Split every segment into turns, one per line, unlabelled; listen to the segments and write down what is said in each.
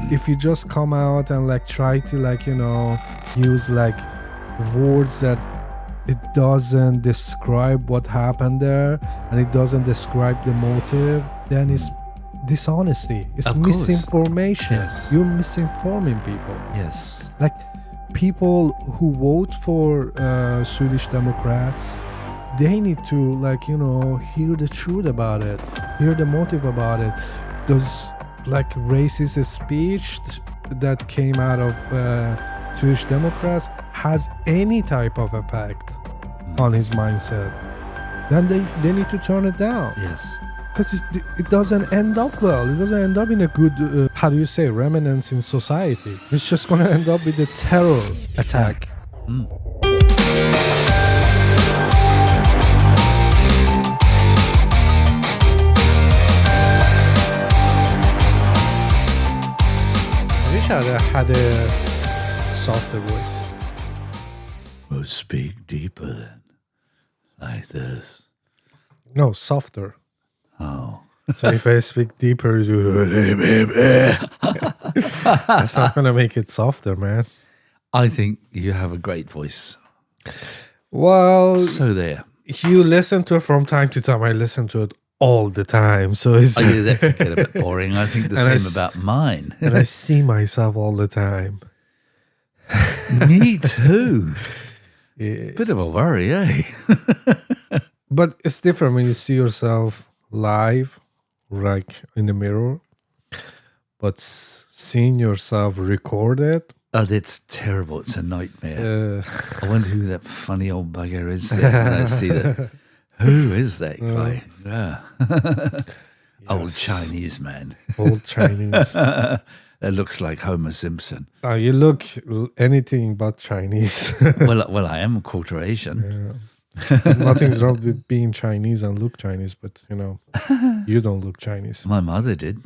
If you just come out and like try to like, you know, use like words that it doesn't describe what happened there and it doesn't describe the motive, then it's dishonesty. It's misinformation.
Yes.
You're misinforming people.
Yes.
Like people who vote for Swedish Democrats, they need to like, you know, hear the truth about it, hear the motive about it. Does like racist speech that came out of Swedish Democrats has any type of effect on his mindset, then they need to turn it down.
Yes.
Because it doesn't end up well. It doesn't end up in a good, how do you say, remnants in society. It's just going to end up with a terror attack.
Mm.
I wish I had a softer voice.
Well, speak deeper, like this.
No, softer.
Oh.
So if I speak deeper, that's not gonna make it softer, man.
I think you have a great voice.
Well,
So there.
you listen to it from time to time. I listen to it all the time. So it's
Oh, yeah, that could get a bit boring. I think the
And I
same about mine.
and I see myself all the time.
Me too.
Yeah.
Bit of a worry, eh?
But it's different when you see yourself live, like in the mirror. But seeing yourself recorded,
Oh, that's terrible. It's a nightmare. I wonder who that funny old bugger is there when I see that. Who is that guy? Yeah. Old Chinese man.
old Chinese.
That looks like Homer Simpson.
You look anything but Chinese.
Well, I am a quarter Asian.
Nothing's wrong with being Chinese and look Chinese, but you know, you don't look Chinese.
My mother did.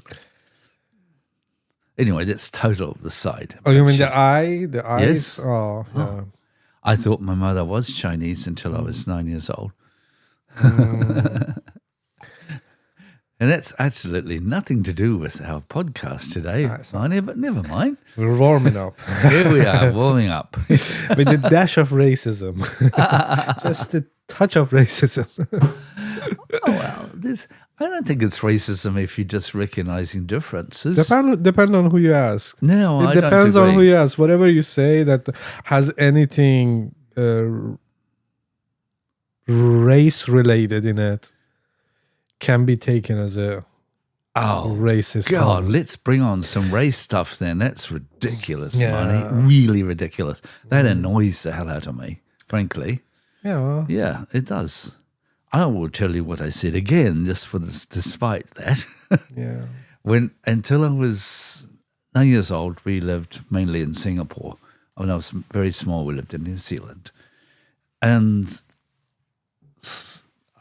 Anyway, that's total aside.
Oh, you mean the eye? The eyes?
Yes.
Oh, yeah.
I thought my mother was Chinese until I was 9 years old. And that's absolutely nothing to do with our podcast today, Marnie, but never mind.
We're warming up
Here we are, warming up.
with a dash of racism. Just a touch of racism.
Oh, well, I don't think it's racism if you're just recognizing differences.
Depend on who you ask.
No, I
It
don't
depends on
agree.
who you ask. Whatever you say that has anything race related in it can be taken as a racist
God,
comment.
let's bring on some race stuff then. That's ridiculous,
Yeah.
Marnie. Really ridiculous. That annoys the hell out of me, frankly.
Yeah, well,
Yeah, it does. I will tell you what I said again, just for this, despite that.
yeah.
Until I was 9 years old, we lived mainly in Singapore. When I was very small, we lived in New Zealand. And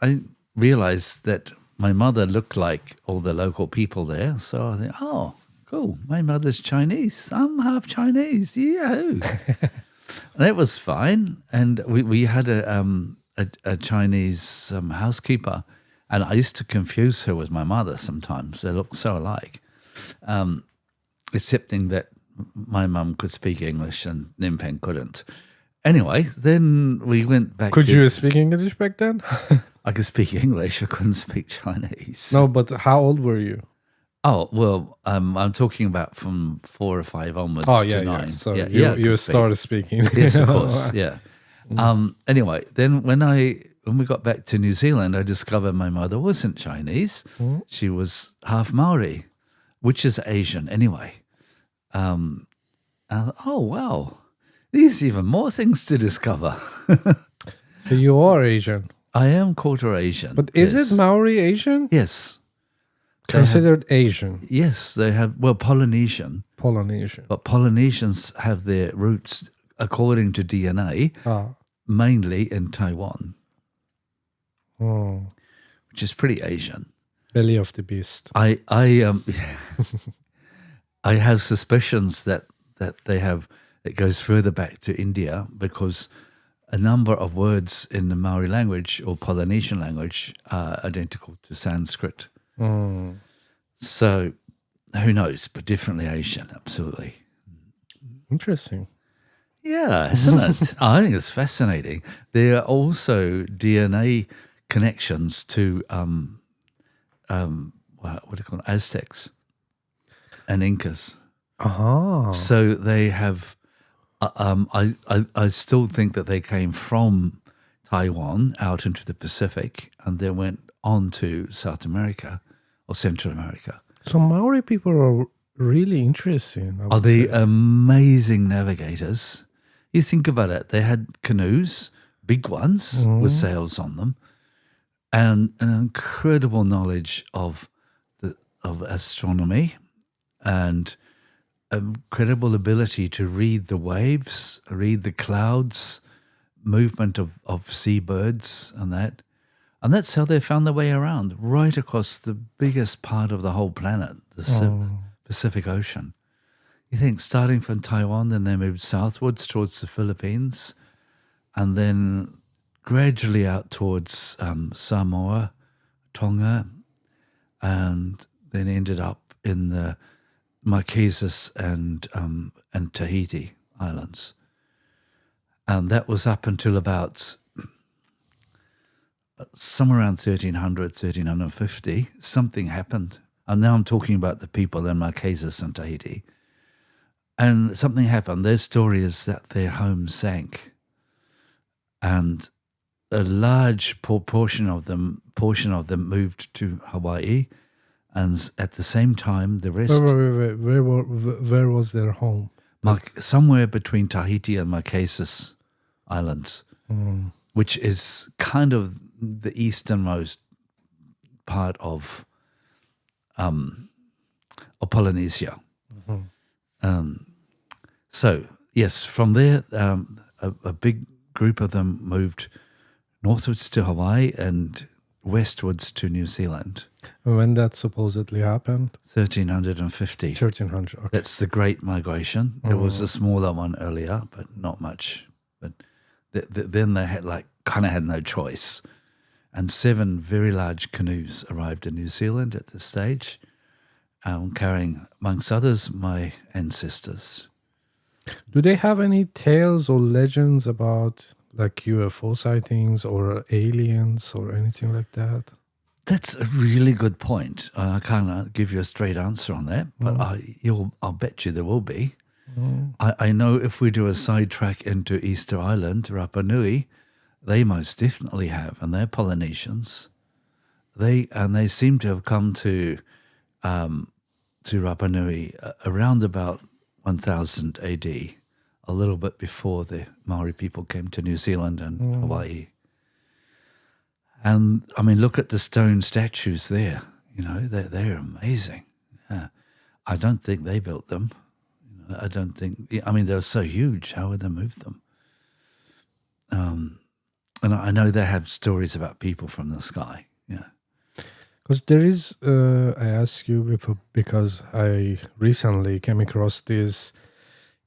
I realized that my mother looked like all the local people there. So I think, oh, cool. My mother's Chinese. I'm half Chinese. Yahoo. That was fine. And we had a Chinese housekeeper. And I used to confuse her with my mother sometimes. They looked so alike. Excepting that my mum could speak English and Nimpeng couldn't. Anyway, then we went back
Could you speak English back then?
I could speak English. I couldn't speak Chinese.
No, but how old were you?
Oh, well, I'm talking about from 4 or 5 onwards
Oh,
to
yeah,
9.
yeah. So
I
you
could speak.
started speaking.
Yes, of course, yeah. Anyway, then when we got back to New Zealand, I discovered my mother wasn't Chinese. She was half Maori, which is Asian anyway. Oh, wow. There's even more things to discover.
So you are Asian.
I am quarter Asian.
But is
yes.
it Maori Asian?
Yes.
Considered Asian.
Yes, they have, well, Polynesian.
Polynesian.
But Polynesians have their roots, according to DNA, mainly in Taiwan, which is pretty Asian.
Belly of the beast.
I I have suspicions that they have, it goes further back to India because a number of words in the Maori language or Polynesian language are identical to Sanskrit. So who knows, but definitely Asian, absolutely.
Interesting.
Yeah, isn't it? I think it's fascinating. There are also DNA connections to what do you call it? Aztecs and Incas. So they have. I still think that they came from Taiwan out into the Pacific and then went on to South America or Central America.
So Maori people are really interesting.
Are they amazing navigators? You think about it. They had canoes, big ones with sails on them, and an incredible knowledge of astronomy and incredible ability to read the waves, read the clouds, movement of seabirds and that. And that's how they found their way around, right across the biggest part of the whole planet, the Pacific Ocean. You think starting from Taiwan, then they moved southwards towards the Philippines, and then gradually out towards Samoa, Tonga, and then ended up in the Marquesas and Tahiti Islands. And that was up until about somewhere around 1300, 1350. Something happened. And now I'm talking about the people in Marquesas and Tahiti. And something happened. Their story is that their home sank. And a large portion of them moved to Hawaii. And at the same time, the rest...
Where was their home?
Somewhere between Tahiti and Marquesas Islands, which is kind of the easternmost part of Polynesia. So, yes, from there, a big group of them moved northwards to Hawaii and westwards to New Zealand.
When that supposedly happened?
1350.
1300, okay.
That's the Great Migration. There was a smaller one earlier, but not much. But then they had kind of had no choice. And 7 very large canoes arrived in New Zealand at this stage, carrying, amongst others, my ancestors.
Do they have any tales or legends about UFO sightings or aliens or anything like that?
That's a really good point. I can't give you a straight answer on that, but I'll bet you there will be. I know if we do a sidetrack into Easter Island, Rapa Nui, they most definitely have, and they're Polynesians. They seem to have come to Rapa Nui around about 1000 AD, a little bit before the Maori people came to New Zealand and Hawaii. And I mean, look at the stone statues there. You know, they're amazing. Yeah. I don't think they built them. I don't think. I mean, they're so huge. How would they move them? And I know they have stories about people from the sky. Yeah.
Because there is, I ask you before, because I recently came across these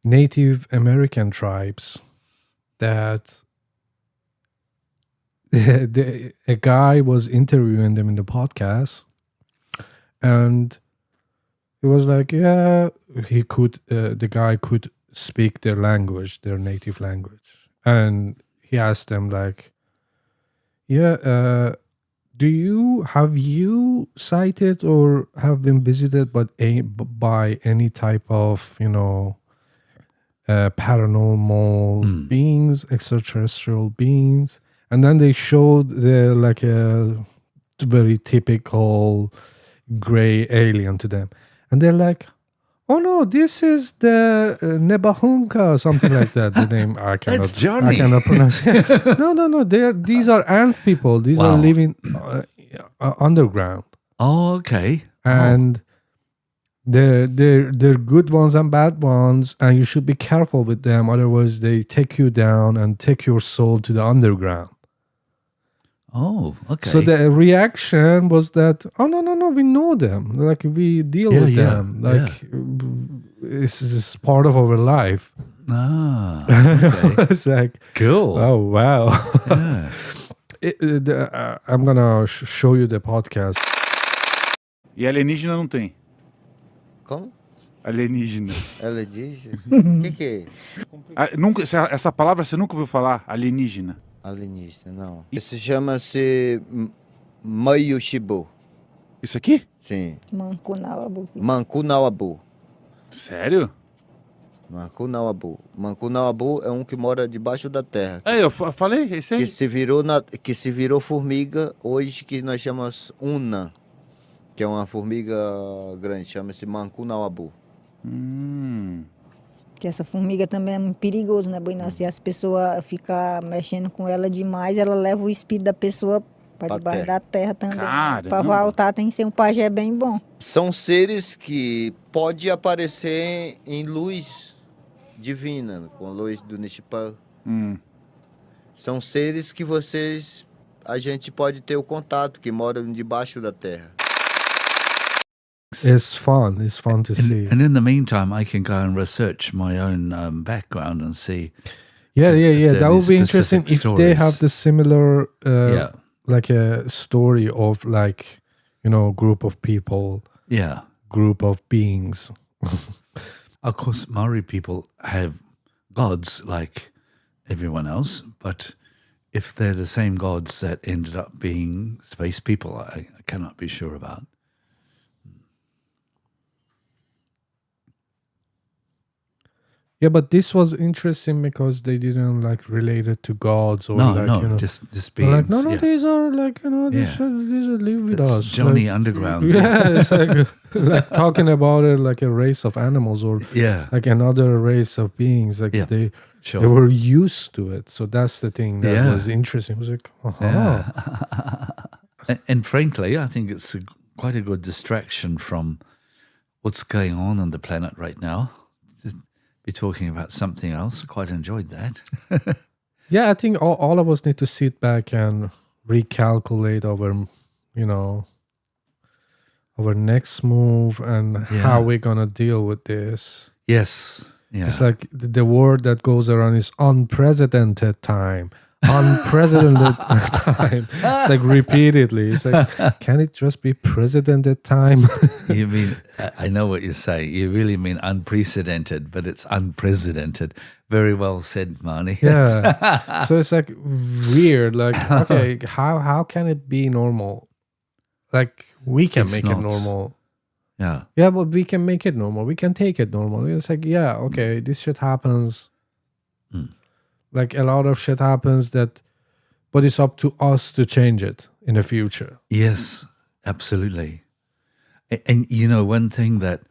Native American tribes that a guy was interviewing them in the podcast, and he was like, yeah, the guy could speak their language, their native language. And he asked them have you sighted or have been visited by any type of, paranormal beings, extraterrestrial beings? And then they showed a very typical gray alien to them. And they're like, oh no, this is the Nebahunka or something like that. The name I cannot pronounce. No. These are ant people. These are living underground.
Oh, okay.
And they're good ones and bad ones, and you should be careful with them. Otherwise, they take you down and take your soul to the underground.
Oh, okay.
So the reaction was that, oh, no, we know them. We deal with them. This is part of our life.
Ah, okay.
It's like,
Cool.
oh wow.
Yeah.
I'm gonna show you the podcast.
E alienígena não tem.
Como?
Alienígena.
Ela diz? O que é?
Nunca, essa palavra você nunca ouviu falar? Alienígena.
Alienígena, não. Isso chama-se Maio Shibu.
Isso aqui?
Sim.
Mancunawabu.
Mancunawabu.
Sério?
Mancunawabu. Mancunawabu é um que mora debaixo da terra.
É, eu falei, esse aí.
Que se virou formiga hoje, que nós chamamos Una. Que é uma formiga grande, chama-se Mancunawabu.
Que essa formiga também é muito perigoso, né, Boina? Se as pessoas ficam mexendo com ela demais, ela leva o espírito da pessoa para debaixo da terra também. Para voltar tem que ser um pajé bem bom.
São seres que pode aparecer em luz divina, com a luz do Nishipã. São seres que a gente pode ter o contato, que moram debaixo da terra.
It's fun to see.
And in the meantime, I can go and research my own background and see.
Yeah.
there
That
are
would be
specific
interesting if they
stories.
have the similar,
Yeah.
like a story of like, group of people, group of beings.
Of course, Maori people have gods like everyone else, but if they're the same gods that ended up being space people, I cannot be sure about.
Yeah, but this was interesting because they didn't like relate it to gods or
just
they're
beings.
like, no,
yeah.
these are like these
Yeah.
are live with
It's
us.
Johnny
like,
Underground.
Yeah, it's like talking about it like a race of animals or
Yeah,
like another race of beings. Like
Yeah,
they
sure.
were used to it. So that's the thing that
Yeah.
was interesting. It was like,
And frankly, I think it's quite a good distraction from what's going on the planet right now. To be talking about something else. I quite enjoyed that.
Yeah, I think all of us need to sit back and recalculate our next move and how we're gonna deal with this.
Yes. Yeah.
It's like the word that goes around is unprecedented time. Unprecedented time. It's like repeatedly. It's like, can it just be precedented time?
You mean, I know what you're saying. You really mean unprecedented, but it's unprecedented. Very well said, Marnie.
Yeah. So it's like weird. Like, okay, how can it be normal? Like we can
It's
make
not.
it normal.
Yeah.
Yeah, but we can make it normal. We can take it normal. It's like, yeah, okay, this shit happens. Like a lot of shit happens but it's up to us to change it in the future.
Yes, absolutely. And one thing that,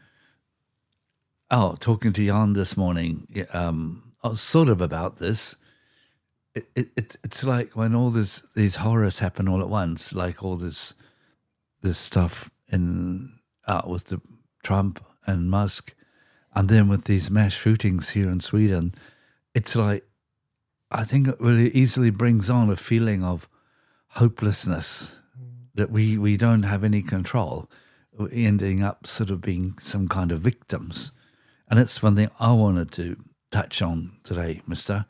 talking to Jan this morning, I was sort of about this. It's like when all these horrors happen all at once, like all this stuff with the Trump and Musk, and then with these mass shootings here in Sweden, it's like, I think it really easily brings on a feeling of hopelessness that we don't have any control. We're ending up sort of being some kind of victims. And that's one thing I wanted to touch on today, mister.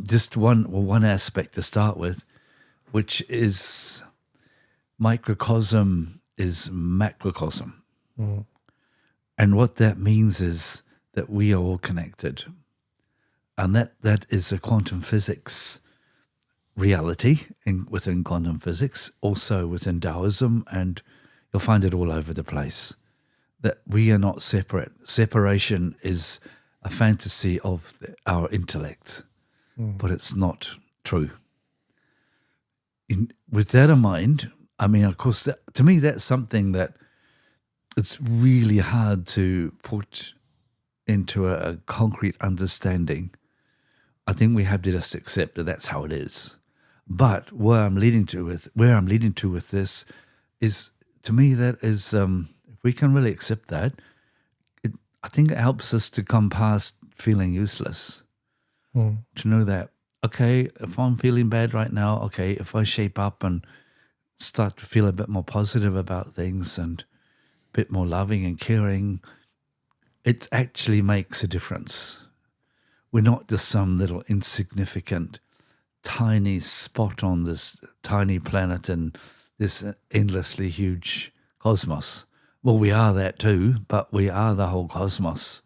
Just one aspect to start with, which is microcosm is macrocosm. And what that means is that we are all connected. And that is a quantum physics reality within quantum physics, also within Taoism, and you'll find it all over the place. That we are not separate. Separation is a fantasy of our intellect, but it's not true. With that in mind, I mean, of course, to me, that's something that it's really hard to put into a concrete understanding. I think we have to just accept that that's how it is. But where I'm leading to with this is, to me, that is, if we can really accept that, I think it helps us to come past feeling useless. To know that, okay, if I'm feeling bad right now, okay, if I shape up and start to feel a bit more positive about things and a bit more loving and caring, it actually makes a difference. we're not just some little insignificant, tiny spot on this tiny planet in this endlessly huge cosmos. Well, we are that too, but we are the whole cosmos.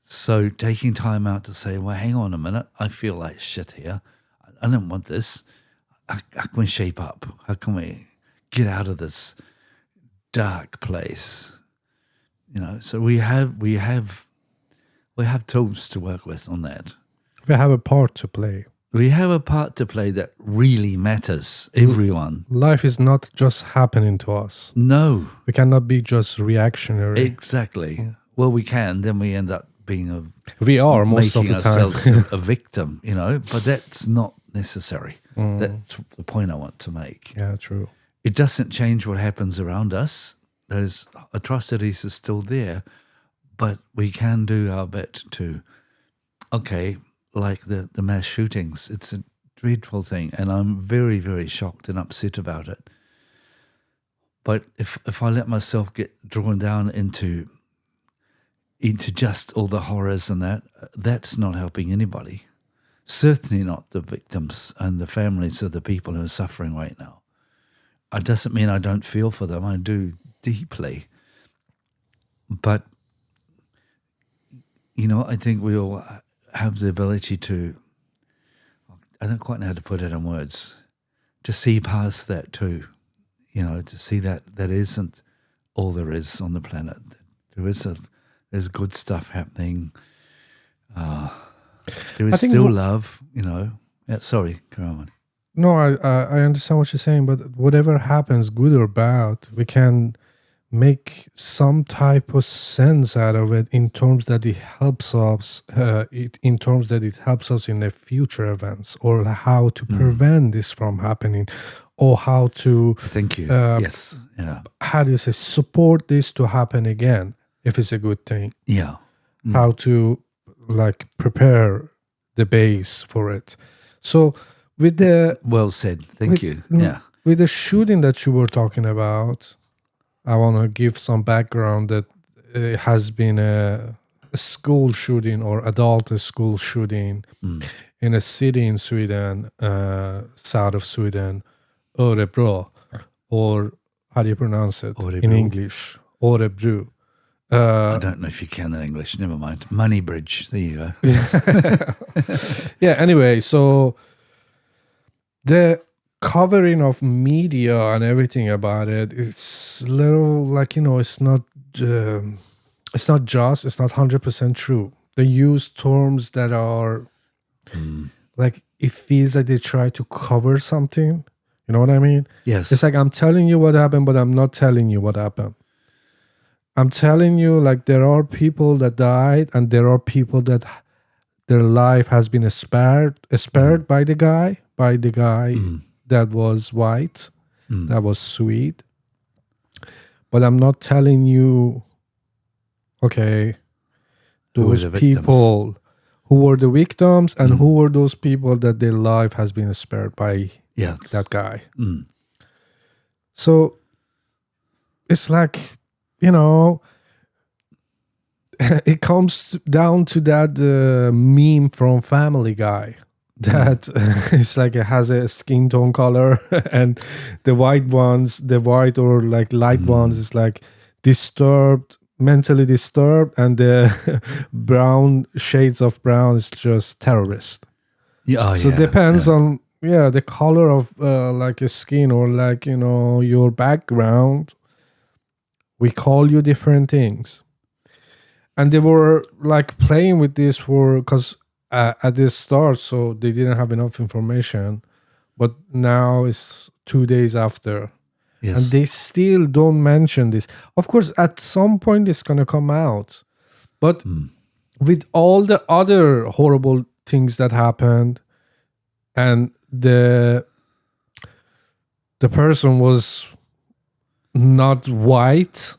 So taking time out to say, well, hang on a minute, I feel like shit here. I don't want this. How can we shape up? How can we get out of this dark place? So we have tools to work with on that.
We have a part to play.
We have a part to play that really matters. Everyone.
Life is not just happening to us.
No.
We cannot be just reactionary.
Exactly. Well, we can. Then we end up being
we are most of the time
ourselves a victim, but that's not necessary. That's the point I want to make.
Yeah, true.
It doesn't change what happens around us. Those atrocities are still there, but we can do our bit to, like the mass shootings. It's a dreadful thing, and I'm very, very shocked and upset about it. But if I let myself get drawn down into just all the horrors and that's not helping anybody. Certainly not the victims and the families of the people who are suffering right now. It doesn't mean I don't feel for them. I do deeply. But, I think we all have the ability to, I don't quite know how to put it in words, to see past that too. To see that isn't all there is on the planet. There's good stuff happening. There is still love, Yeah, sorry, come on.
No, I understand what you're saying, but whatever happens, good or bad, we can make some type of sense out of it in terms that it helps us. In terms that it helps us in the future events, or how to prevent this from happening, or how to.
Thank you. Yes. Yeah.
How do you say support this to happen again if it's a good thing?
Yeah.
How to prepare the base for it. So with the
well said. Thank you. Yeah.
With the shooting that you were talking about, I want to give some background that it has been a school shooting or adult school shooting in a city in Sweden, south of Sweden, Örebro, or how do you pronounce it in English? Örebro.
I don't know if you can in English. Never mind. Money Bridge. There you go.
Yeah. Anyway, so the covering of media and everything about it, it's little it's not it's not 100% true. They use terms that are it feels like they try to cover something. You know what I mean?
Yes.
It's like I'm telling you what happened, but I'm not telling you what happened. I'm telling you, there are people that died, and there are people that their life has been spared by the guy that was white, that was Swede. But I'm not telling you, those people who were the victims and who were those people that their life has been spared by that guy. So it's it comes down to that meme from Family Guy that it's it has a skin tone color, and the white or light ones is disturbed, mentally disturbed, and the brown shades of brown is just terrorist. So it depends on the color of a skin or your background. We call you different things. And they were playing with this because at the start, so they didn't have enough information. But now it's 2 days after. Yes. And they still don't mention this. Of course, at some point it's going to come out. But with all the other horrible things that happened, and the person was not white,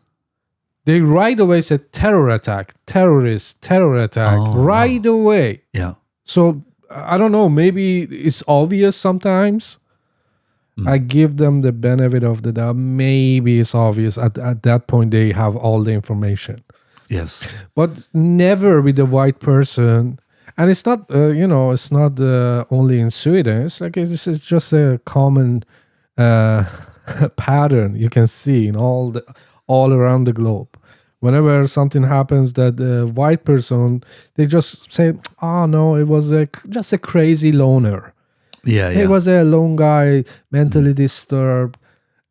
they right away said terror attack, right away.
Yeah.
So I don't know, maybe it's obvious sometimes. I give them the benefit of the doubt. Maybe it's obvious. At that point, they have all the information.
Yes.
But never with a white person. And it's not, it's not only in Sweden. It's like it's just a common pattern you can see in all around the globe. Whenever something happens that a white person, they just say, "Oh no, it was just a crazy loner.
Yeah,
He was a lone guy, mentally disturbed."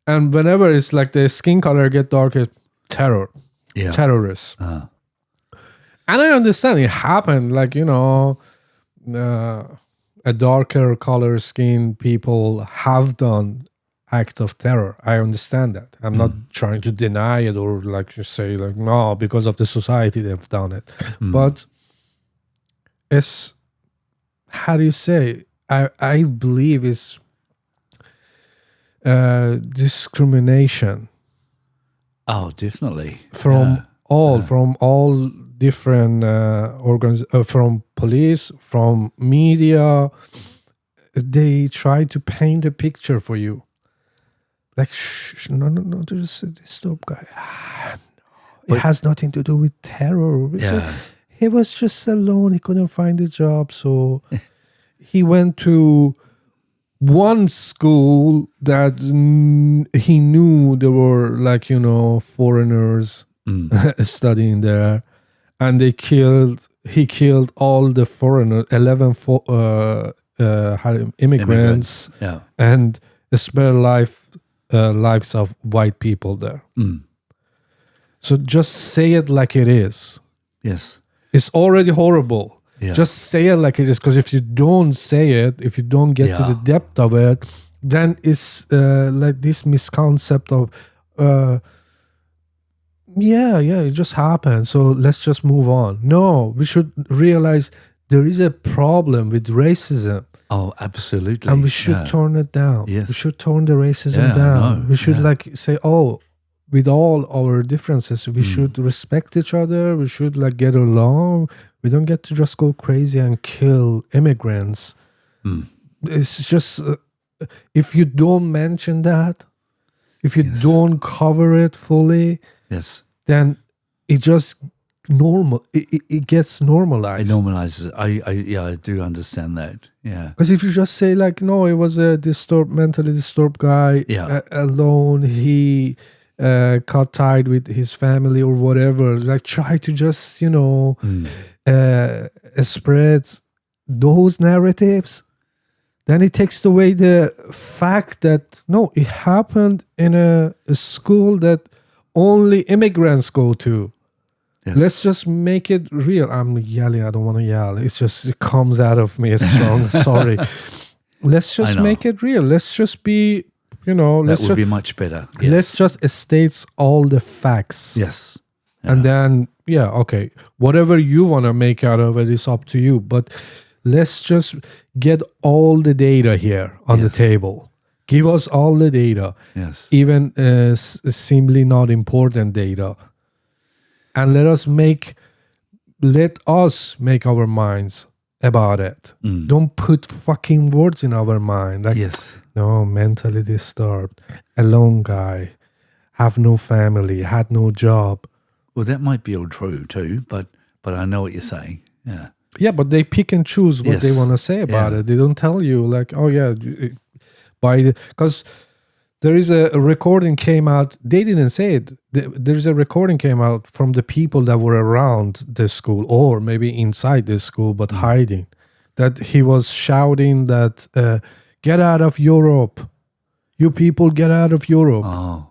And whenever it's like the skin color get darker, terrorists. And I understand it happened, like, a darker color skin people have done act of terror. I understand that. I'm not trying to deny it or like you say, like, no, because of the society they've done it. But it's, how do you say, I believe it's discrimination.
Oh, definitely.
From all different organs, from police, from media. They try to paint a picture for you. Like, no, there's a disturbed guy. No, it has nothing to do with terror. He was just alone. He couldn't find a job. So he went to one school that he knew there were, like, foreigners studying there. And he killed all the foreigners, 11 immigrants.
Yeah.
And spare lives of white people there. So just say it like it is.
Yes.
It's already horrible.
Yeah.
Just say it like it is, because if you don't say it, if you don't get to the depth of it, then it's like this misconcept of it just happened, so let's just move on. No, we should realize there is a problem with racism.
Oh, absolutely.
And we should turn it down.
Yes.
We should turn the racism down. We should like say, with all our differences, we should respect each other. We should like get along. We don't get to just go crazy and kill immigrants. It's just, if you don't mention that, if you don't cover it fully, then it just it gets normalized.
It normalizes. I do understand that. Yeah.
Because if you just say like, no, it was a mentally disturbed guy alone. He got tied with his family or whatever. Like, try to just spread those narratives. Then it takes away the fact that no, it happened in a school that only immigrants go to. Yes. Let's just make it real. I'm yelling. I don't want to yell. It's just, it comes out of me strong. Sorry. Let's just make it real. Let's just be,
that would be much better. Yes.
Let's just state all the facts.
Yes.
Yeah. And then, okay. Whatever you want to make out of it is up to you. But let's just get all the data here on the table. Give us all the data.
Yes.
Even seemingly not important data. And let us make our minds about it. Don't put fucking words in our mind. Like, no, mentally disturbed, alone guy, have no family, had no job.
Well, that might be all true too, but I know what you're saying. Yeah.
Yeah, but they pick and choose what they want to say about it. They don't tell you like, because there is a recording came out. They didn't say it. There's a recording came out from the people that were around the school or maybe inside the school, but hiding. That he was shouting that, get out of Europe. You people get out of Europe.
Oh.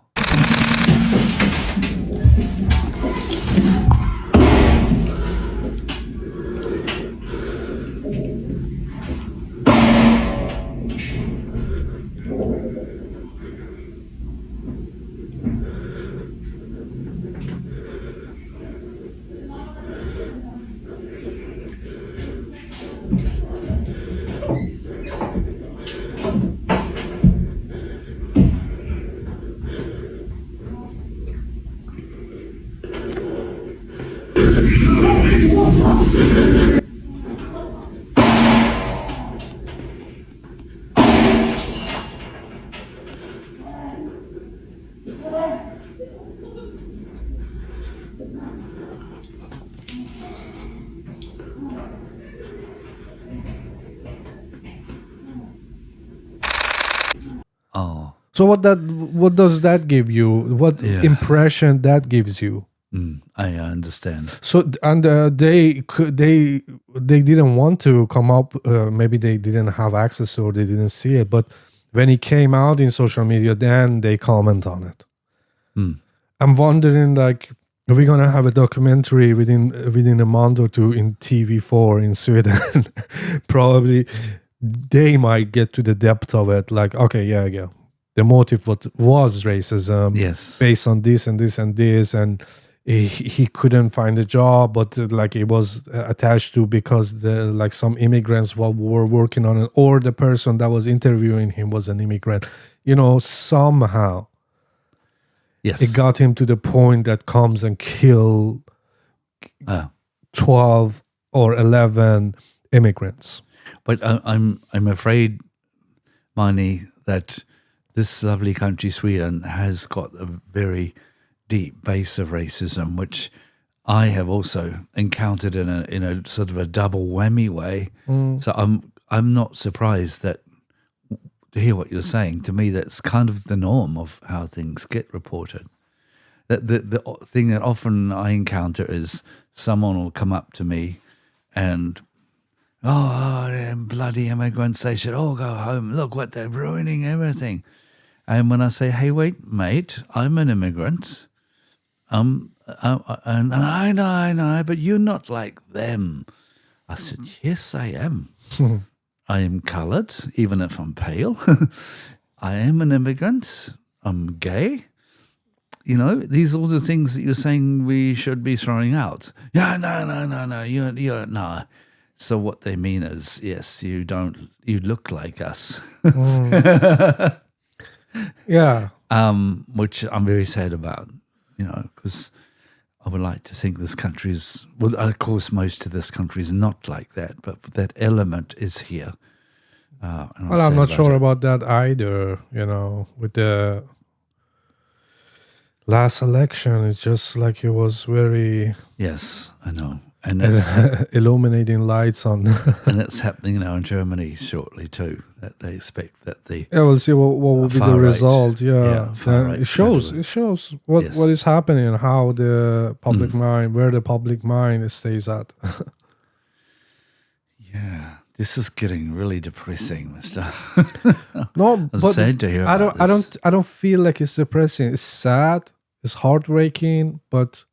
Oh.
So what does that give you? What impression that gives you?
I understand.
So and they didn't want to come up. Maybe they didn't have access or they didn't see it. But when it came out in social media, then they comment on it. I'm wondering, like, are we gonna have a documentary within a month or two in TV4 in Sweden? Probably they might get to the depth of it. Like, okay, yeah. The motive was racism,
Yes,
based on this and this and this, and he couldn't find a job, but like it was attached to because like some immigrants were working on it, or the person that was interviewing him was an immigrant. Somehow,
yes,
it got him to the point that comes and kill 12 or 11 immigrants.
But I'm afraid, Mani, that this lovely country, Sweden, has got a very deep base of racism, which I have also encountered in a sort of a double whammy way. So I'm not surprised to hear what you're saying. To me, that's kind of the norm of how things get reported. The thing that often I encounter is someone will come up to me and, them bloody immigrants, they should all go home. Look what they're ruining everything. And when I say, hey, wait, mate, I'm an immigrant. And I know, but you're not like them. I said, yes, I am. I am colored, even if I'm pale. I am an immigrant. I'm gay. These are all the things that you're saying we should be throwing out. Yeah, no, you're no. So what they mean is, yes, you look like us.
Yeah.
Which I'm very sad about, because I would like to think this country is, well, of course, most of this country is not like that, but that element is here.
Well, I'm not sure about that either, with the last election. It's just like it was very...
Yes, I know. And that's
illuminating lights on...
and it's happening now in Germany shortly too, that they expect that the...
Yeah, we'll see what will be the result. It shows what is happening, how the public mind, where the public mind stays at.
Yeah, this is getting really depressing, Mister.
No,
I'm
but
sad to hear about this.
I don't feel like it's depressing. It's sad. It's heartbreaking, but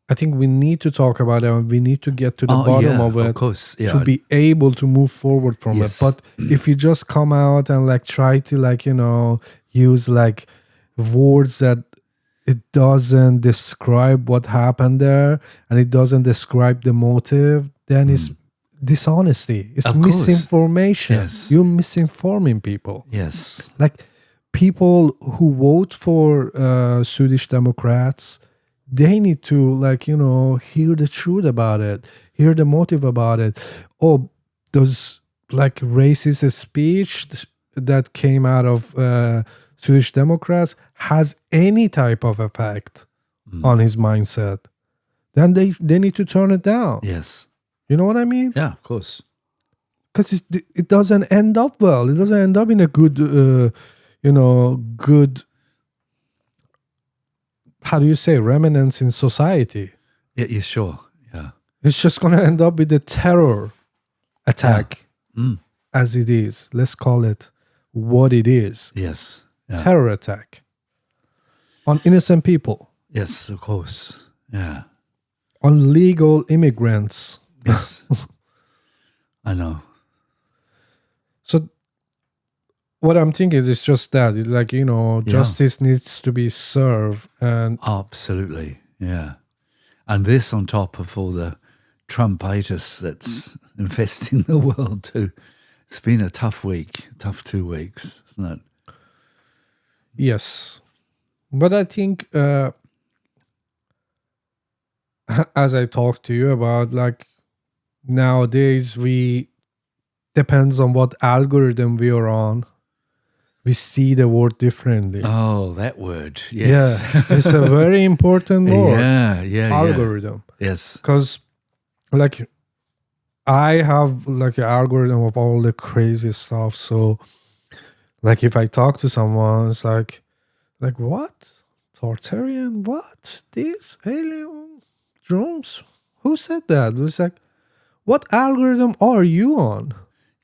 I think we need to talk about it and we need to get to the bottom of it,
of course,
to be able to move forward from it. But if you just come out and like try to use like words that it doesn't describe what happened there and it doesn't describe the motive, then it's dishonesty. It's misinformation.
Yes.
You're misinforming people.
Yes.
Like people who vote for Swedish Democrats, they need to hear the truth about it, hear the motive about it. Oh, does like racist speech that came out of Swedish Democrats has any type of effect on his mindset? Then they need to turn it down.
Yes.
You know what I mean?
Yeah, of course.
Because it doesn't end up well. It doesn't end up in a good, good, how do you say, remnants in society.
Yeah, sure. Yeah.
It's just going to end up with a terror attack as it is. Let's call it what it is.
Yes. Yeah.
Terror attack on innocent people.
Yes, of course. Yeah.
On legal immigrants.
Yes. I know.
So what I'm thinking is just that, justice needs to be served. And
absolutely, yeah. And this on top of all the Trumpitis that's infesting the world too. It's been a tough week, tough 2 weeks, isn't it?
Yes. But I think, as I talked to you about, like, nowadays depends on what algorithm we are on, we see the word differently.
Oh, that word. Yes.
Yeah. It's a very important word.
Yeah.
Algorithm.
Yes.
Because, like, I have, like, an algorithm of all the crazy stuff. So, Like if I talk to someone, it's like what? Tartarian? What? These alien drones? Who said that? It was like, what algorithm are you on?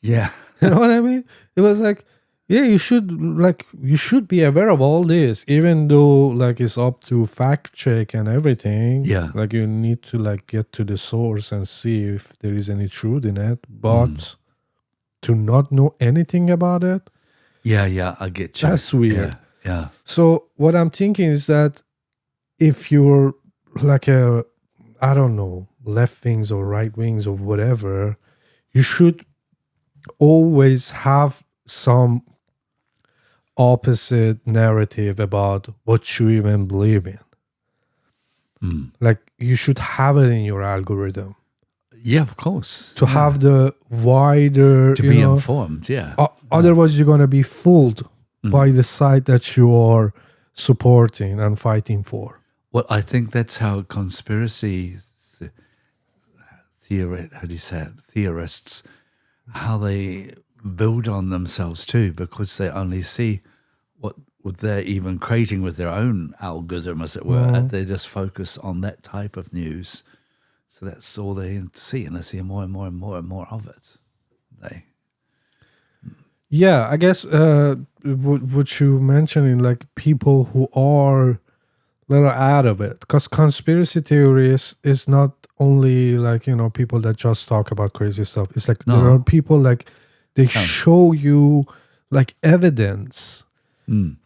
Yeah.
You know what I mean? It was like, yeah, you should be aware of all this, even though like it's up to fact check and everything.
Yeah.
Like you need to like get to the source and see if there is any truth in it. But to not know anything about it,
Yeah, I get you.
that's weird.
Yeah.
So what I'm thinking is that if you're like I don't know, left wings or right wings or whatever, you should always have some opposite narrative about what you even believe in. Like you should have it in your algorithm
Yeah, of course.
to have the wider,
To be informed, yeah.
Otherwise, you're going to be fooled by the side that you are supporting and fighting for.
Well, I think that's how conspiracy theorists, how they build on themselves too, because they only see what they're even creating with their own algorithm, as it were, and they just focus on that type of news. So that's all they see, and they see more and more and more and more of it.
Yeah, I guess what you mentioning, like people who are a little out of it, because conspiracy theories is not only like, people that just talk about crazy stuff. It's like there are people like they show you like evidence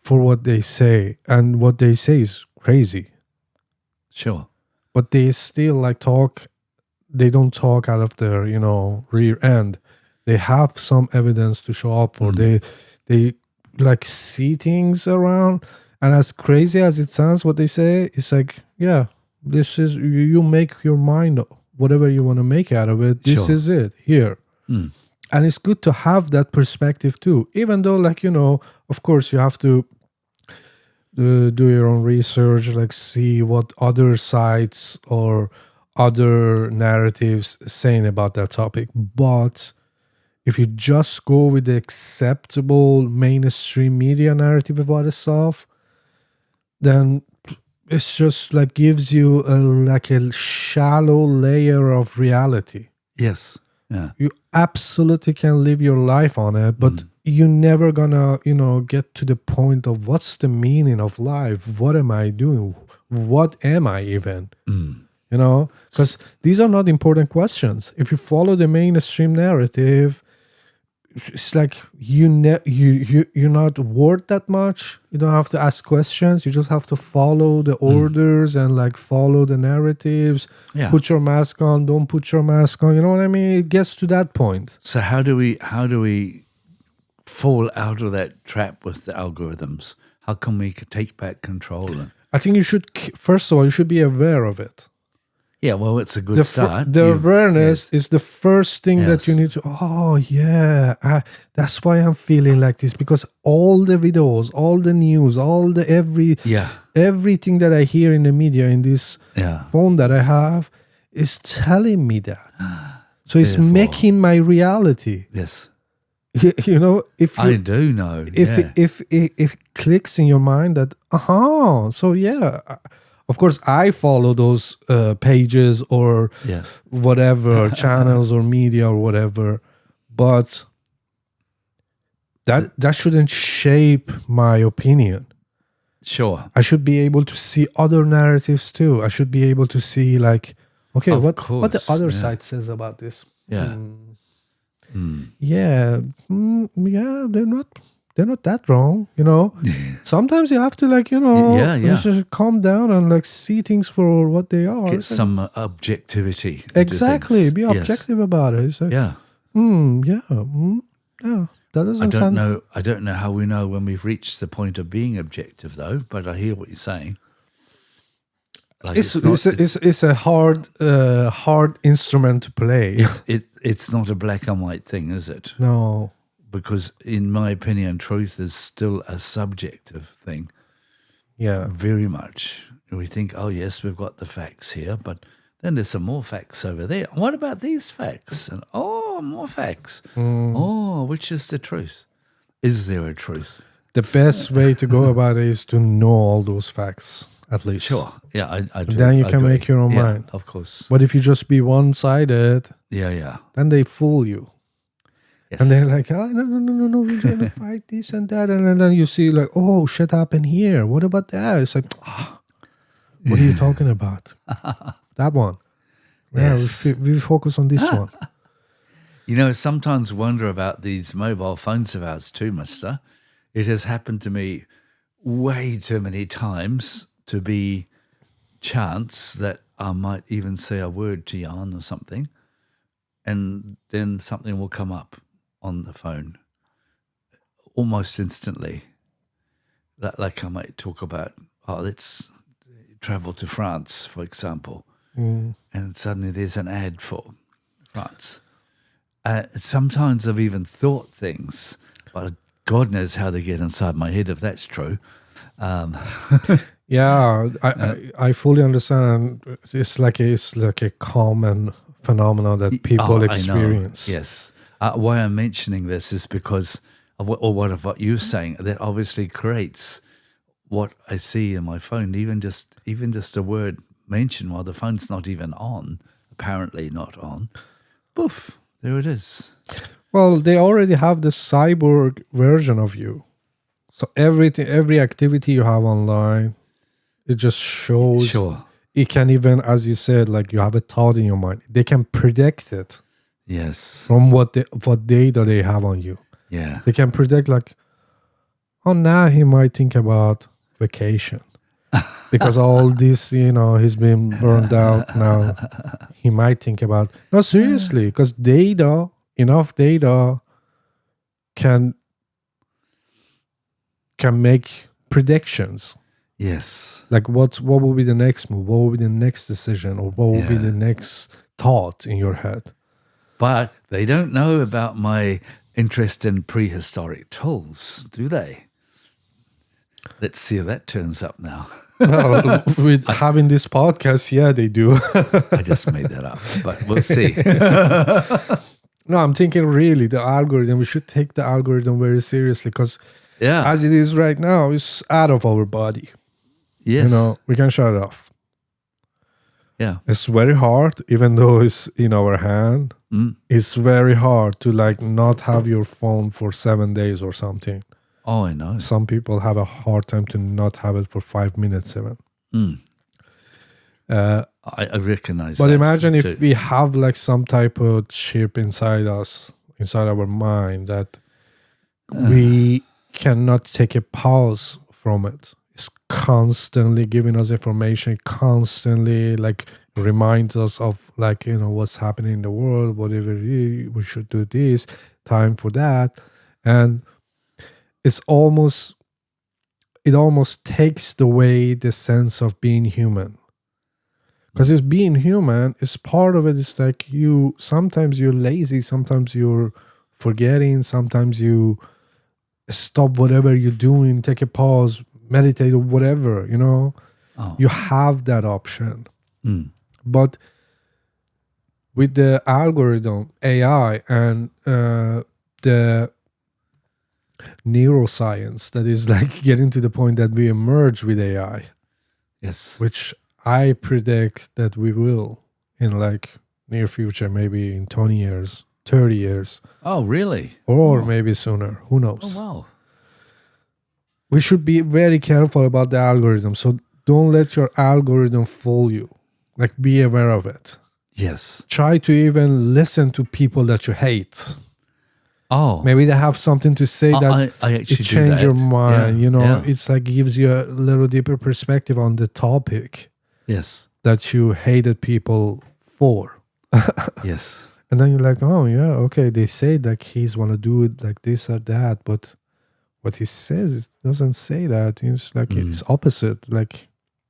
for what they say, and what they say is crazy.
Sure.
But they still like talk. They don't talk out of their rear end. They have some evidence to show up for. They like see things around, and as crazy as it sounds, what they say, it's like, yeah, this is you make your mind whatever you want to make out of it. This is it here. And it's good to have that perspective too, even though like of course you have to do your own research, like see what other sites or other narratives saying about that topic. But if you just go with the acceptable mainstream media narrative about itself, then it's just like gives you a shallow layer of reality.
Yes. Yeah.
You absolutely can live your life on it, but you're never gonna, get to the point of what's the meaning of life? What am I doing? What am I even? Because these are not important questions. If you follow the mainstream narrative, it's like you're not worth that much. You don't have to ask questions. You just have to follow the orders and like follow the narratives.
Yeah.
Put your mask on. Don't put your mask on. You know what I mean? It gets to that point.
So how do we fall out of that trap with the algorithms? How can we take back control?
I think you should, first of all, you should be aware of it.
Yeah, well, it's a good start.
The awareness is the first thing that you need to, that's why I'm feeling like this, because all the videos, all the news, all the everything that I hear in the media in this phone that I have is telling me that. So it's making my reality.
Yes.
If
I do know.
If it clicks in your mind that, so yeah. Of course, I follow those pages or whatever, channels or media or whatever, but that shouldn't shape my opinion.
Sure.
I should be able to see other narratives too. I should be able to see like, okay, what the other side says about this.
Yeah.
Yeah, they're not that wrong, Sometimes you have to just calm down and like see things for what they are.
Get some objectivity.
Exactly, be objective about it. It's like,
yeah.
Yeah. That doesn't sound.
I don't know how we know when we've reached the point of being objective, though. But I hear what you're saying. Like
it's a hard instrument to play.
It's not a black and white thing, is it?
No.
Because in my opinion, truth is still a subjective thing.
Yeah.
Very much. We think, oh yes, we've got the facts here, but then there's some more facts over there. What about these facts? And more facts. Oh, which is the truth? Is there a truth?
The best way to go about it is to know all those facts, at least.
Sure. Yeah, I do.
Then you can
agree.
make your own
Yeah,
mind.
of course.
But if you just be one-sided,
Yeah.
then they fool you.
Yes.
And they're like, oh, no, we're going to fight this and that. And then you see like, oh, shit happened here. What about that? It's like, what are you talking about? That one. Yeah,
Yes.
we focus on this one.
You know, I sometimes wonder about these mobile phones of ours too, mister. It has happened to me way too many times to be chance that I might even say a word to Jan or something, and then something will come up on the phone almost instantly. Like I might talk about, let's travel to France, for example, and suddenly there's an ad for France. Sometimes I've even thought things, but God knows how they get inside my head if that's true.
Yeah, I fully understand. It's like a common phenomenon that people experience.
I know. Yes. Why I'm mentioning this is because of what you're saying. That obviously creates what I see in my phone. Even just a word mentioned while the phone's not even on, apparently not on. Poof, there it is.
Well, they already have the cyborg version of you. So every activity you have online, it just shows.
Sure.
It can even, as you said, like you have a thought in your mind. They can predict it
Yes.
from what data they have on you.
Yeah.
They can predict like, oh, now he might think about vacation. Because all this, he's been burned out now. He might think about, no, seriously, because enough data can make predictions.
Yes.
Like what will be the next move? What will be the next decision? Or what will be the next thought in your head?
But they don't know about my interest in prehistoric tools, do they? Let's see if that turns up now.
Well, with having this podcast, yeah, they do.
I just made that up, but we'll see.
No, I'm thinking really the algorithm, we should take the algorithm very seriously because as it is right now, it's out of our body.
Yes.
We can shut it off.
Yeah.
It's very hard, even though it's in our hand. It's very hard to not have your phone for 7 days or something.
Oh, I know.
Some people have a hard time to not have it for 5 minutes even.
I recognize that.
But imagine if we have some type of chip inside us, inside our mind, that we cannot take a pause from it. It's constantly giving us information, constantly reminds us of what's happening in the world, whatever it is, we should do this, time for that. And it almost takes away the sense of being human. Because it's being human, is part of it. It's like sometimes you're lazy, sometimes you're forgetting, sometimes you stop whatever you're doing, take a pause, meditate or whatever, You have that option. But with the algorithm, AI, and the neuroscience that is getting to the point that we emerge with AI.
Yes.
Which I predict that we will in near future, maybe in 20 years, 30 years.
Oh, really?
Or maybe sooner. Who knows?
Oh, wow.
We should be very careful about the algorithm. So don't let your algorithm fool you. Be aware of it.
Yes.
Try to even listen to people that you hate.
Oh.
Maybe they have something to say that
I actually
it change your mind.
Yeah.
It's gives you a little deeper perspective on the topic.
Yes.
That you hated people for.
Yes.
And then you're like, oh yeah, okay, they say he's want to do it like this or that, but what he says, it doesn't say that. It's it's opposite.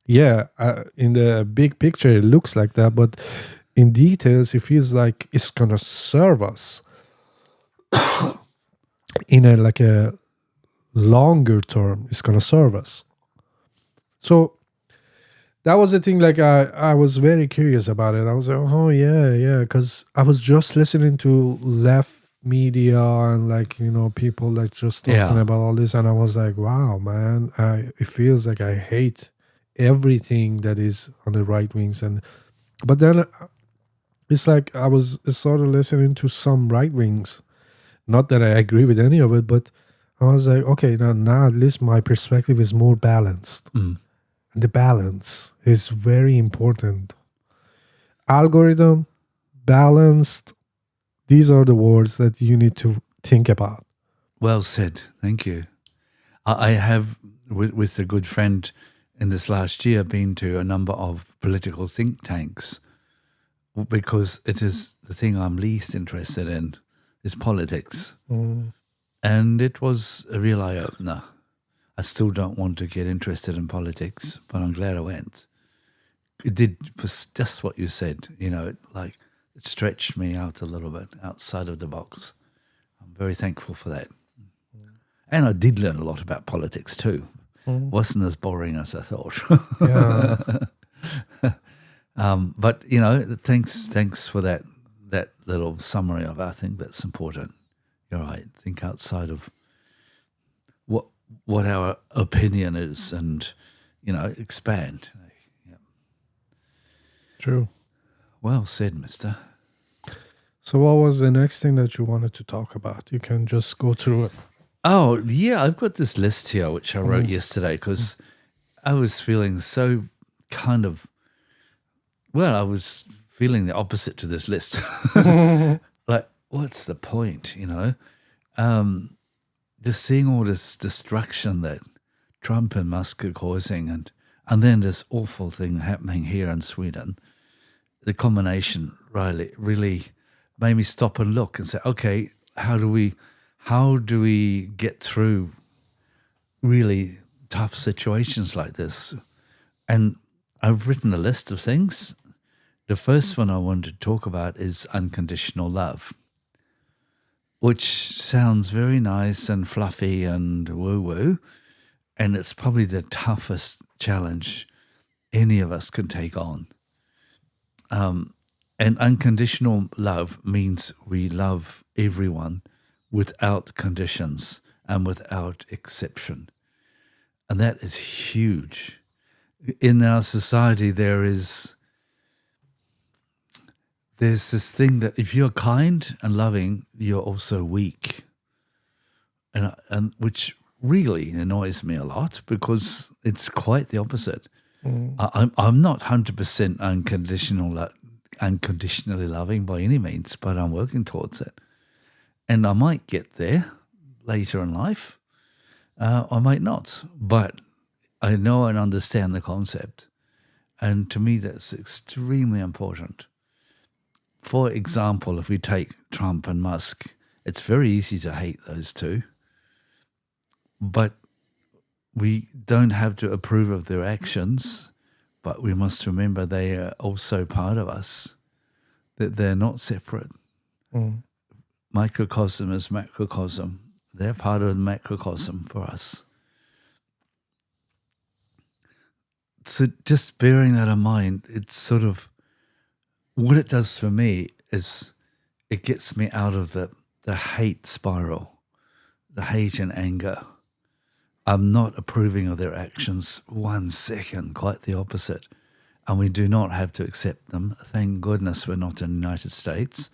In the big picture it looks like that, but in details it feels like it's gonna serve us in a longer term. It's gonna serve us. So that was the thing. I was very curious about it. I was like, oh yeah, because I was just listening to left media and like, people like just talking
Yeah.
about all this. And I was like, wow, man, it feels like I hate everything that is on the right wings. But then it's like I was sort of listening to some right wings. Not that I agree with any of it, but I was like, okay, now at least my perspective is more balanced. And the balance is very important. Algorithm, balanced, these are the words that you need to think about.
Well said. Thank you. I have, with a good friend in this last year, been to a number of political think tanks because it is the thing I'm least interested in is politics. And it was a real eye-opener. I still don't want to get interested in politics, but I'm glad I went. It did just what you said, like it stretched me out a little bit outside of the box. I'm very thankful for that. And I did learn a lot about politics too. Wasn't as boring as I thought.
Yeah.
But thanks for that little summary of. I think that's important. You're right. Think outside of what our opinion is, and expand. Yeah.
True.
Well said, Mister.
So what was the next thing that you wanted to talk about? You can just go through it.
Oh, yeah, I've got this list here, which I wrote yesterday because I was feeling so kind of, I was feeling the opposite to this list. Like, what's the point, Just seeing all this destruction that Trump and Musk are causing and then this awful thing happening here in Sweden, the combination really made me stop and look and say, okay, how do we get through really tough situations like this? And I've written a list of things. The first one I wanted to talk about is unconditional love, which sounds very nice and fluffy and woo-woo, and it's probably the toughest challenge any of us can take on. And unconditional love means we love everyone without conditions and without exception. And that is huge. In our society, there's this thing that if you're kind and loving, you're also weak. And which really annoys me a lot because it's quite the opposite. I'm not 100% unconditionally loving by any means, but I'm working towards it. And I might get there later in life. I might not, but I know and understand the concept. And to me, that's extremely important. For example, if we take Trump and Musk, it's very easy to hate those two, but we don't have to approve of their actions, but we must remember they are also part of us, that they're not separate. Microcosm is macrocosm. They're part of the macrocosm for us. So just bearing that in mind, it's sort of, what it does for me is it gets me out of the hate spiral, the hate and anger. I'm not approving of their actions 1 second, quite the opposite. And we do not have to accept them. Thank goodness we're not in the United States.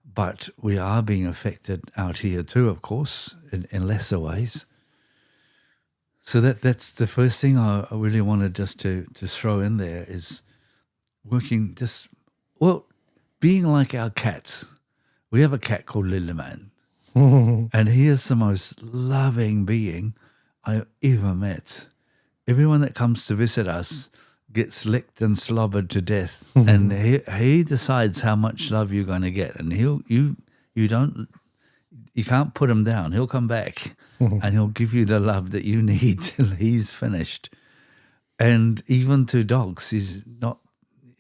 But we are being affected out here too, of course, in lesser ways. So that's the first thing I really wanted just to throw in there is working being like our cats. We have a cat called Lilleman, and he is the most loving being I ever met. Everyone that comes to visit us gets licked and slobbered to death, and he decides how much love you're going to get, and you can't put him down. He'll come back and he'll give you the love that you need till he's finished. And even to dogs,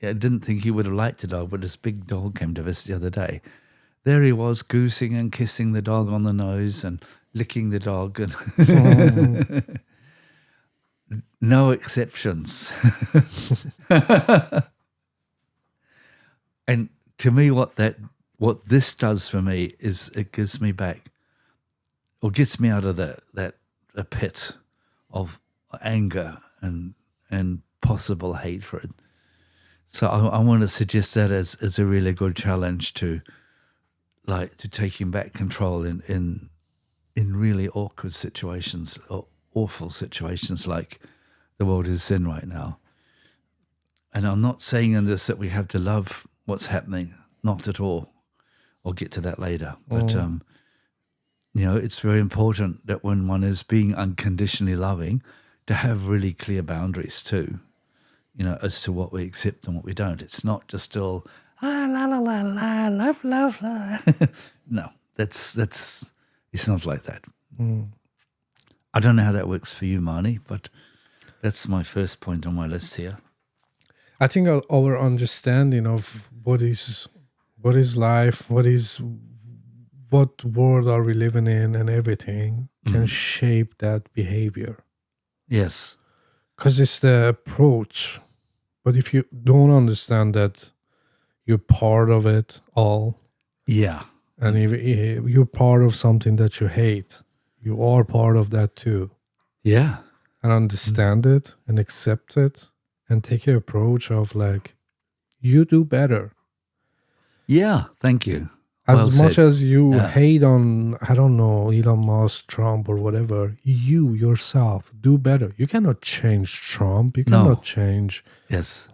I didn't think he would have liked a dog, but this big dog came to visit the other day. There he was, goosing and kissing the dog on the nose and licking the dog. And no exceptions. And to me, what that what this does for me is it gives me back, or gets me out of that pit of anger and possible hatred. So I want to suggest that as a really good challenge to taking back control in really awkward situations or awful situations like the world is in right now. And I'm not saying in this that we have to love what's happening, not at all. I'll get to that later. But, it's very important that when one is being unconditionally loving, to have really clear boundaries too, as to what we accept and what we don't. It's not just all, la, la, la, la, love, love, la. No, it's not like that. I don't know how that works for you, Marnie, but that's my first point on my list here.
I think our understanding of what is life, what world are we living in, and everything can shape that behavior.
Yes,
because it's the approach. But if you don't understand that you're part of it all, and if you're part of something that you hate, you are part of that too.
Yeah,
and understand it and accept it. And take your approach of you do better.
Yeah, thank you.
As much as you hate on, I don't know, Elon Musk, Trump, or whatever, you yourself do better. You cannot change Trump. You cannot change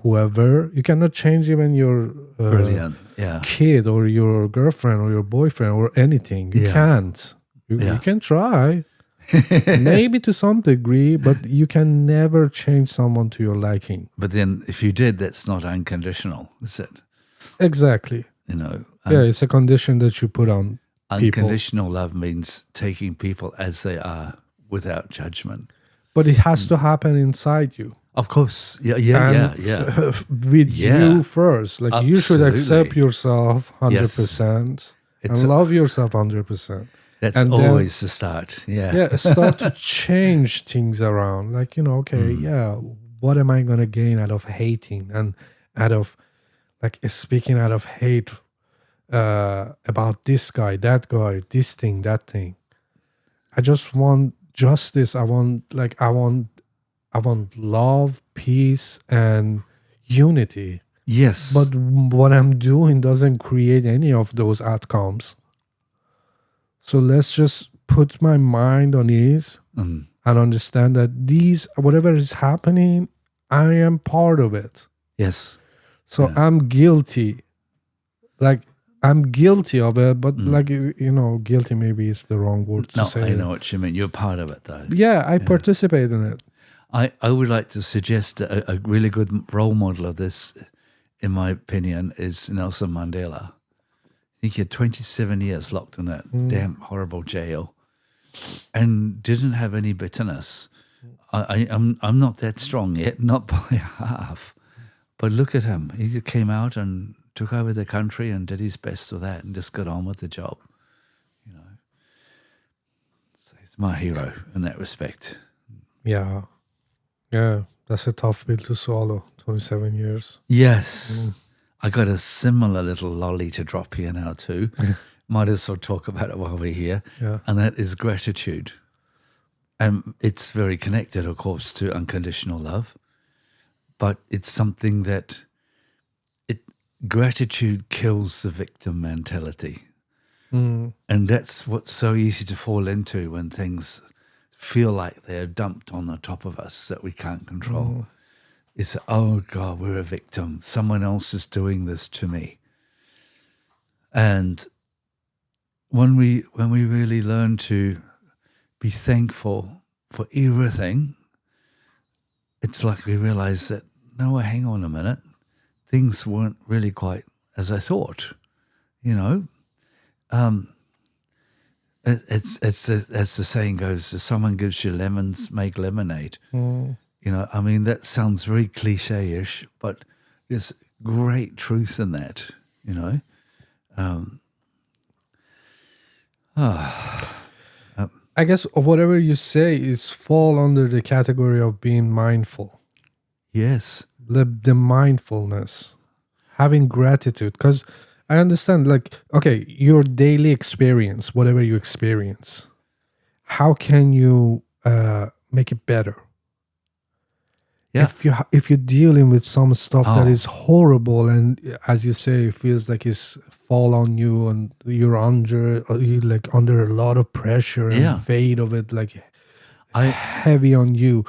whoever. You cannot change even your
brilliant
kid or your girlfriend or your boyfriend or anything. You can't. You can try. Maybe to some degree, but you can never change someone to your liking.
But then if you did, that's not unconditional, is it?
Exactly. It's a condition that you put on
unconditional people. Love means taking people as they are without judgment.
But it has to happen inside you.
Of course. Yeah.
With you first. You should accept yourself 100% and love yourself 100%.
That's always the start.
Yeah, start to change things around. What am I going to gain out of hating and out of speaking out of hate about this guy, this thing, that thing. I just want justice. I want love, peace, and unity.
Yes.
But what I'm doing doesn't create any of those outcomes. So let's just put my mind on ease and understand that whatever is happening, I am part of it.
Yes.
So I'm guilty. I'm guilty of it, but guilty maybe is the wrong word to say.
No, I know what you mean. You're part of it though.
Yeah, I participate in it.
I would like to suggest a really good role model of this, in my opinion, is Nelson Mandela. I think he had 27 years locked in that damn horrible jail and didn't have any bitterness. I'm not that strong yet, not by half. But look at him. He came out and took over the country and did his best with that and just got on with the job. So he's my hero in that respect.
Yeah. Yeah, that's a tough pill to swallow, 27 years.
Yes. I got a similar little lolly to drop here now too. Might as well talk about it while we're here.
Yeah.
And that is gratitude. It's very connected, of course, to unconditional love. But it's something that gratitude kills the victim mentality. And that's what's so easy to fall into when things feel like they're dumped on the top of us that we can't control. It's, oh God, we're a victim. Someone else is doing this to me. And when we really learn to be thankful for everything, it's like we realize that, no, hang on a minute, things weren't really quite as I thought, It's as the saying goes, if someone gives you lemons, make lemonade. That sounds very cliche-ish, but there's great truth in that,
I guess whatever you say is fall under the category of being mindful.
Yes.
The mindfulness, having gratitude. Because I understand. Like, okay, your daily experience, whatever you experience, how can you make it better?
Yeah.
If you're dealing with some stuff that
Oh.
is horrible, and as you say, it feels like it's fall on you, and you're under a lot of pressure and
Yeah.
weight of it, like heavy on you.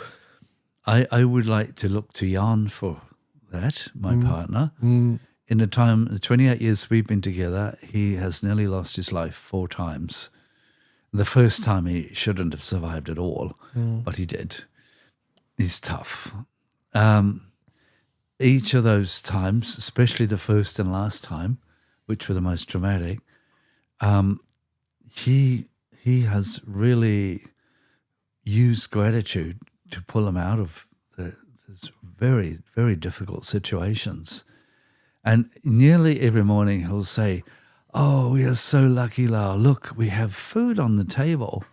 I would like to look to Jan for that, my partner. In the 28 years we've been together, he has nearly lost his life 4 times. The first time he shouldn't have survived at all, but he did. He's tough. Each of those times, especially the first and last time, which were the most dramatic, he has really used gratitude to pull him out of these very, very difficult situations. And nearly every morning he'll say, "Oh, we are so lucky, Lau. Look, we have food on the table,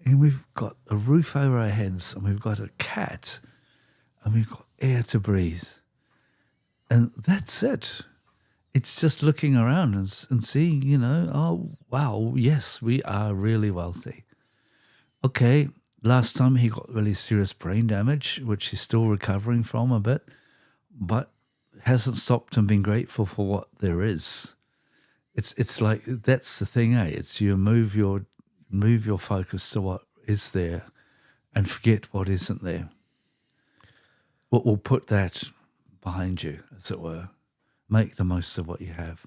and we've got a roof over our heads, and we've got a cat, and we've got air to breathe." And that's it. It's just looking around and seeing, oh, wow, yes, we are really wealthy. Okay, last time he got really serious brain damage, which he's still recovering from a bit, but hasn't stopped him being grateful for what there is. It's like, that's the thing, eh? It's you move your focus to what is there and forget what isn't there. What will put that behind you, as it were. Make the most of what you have.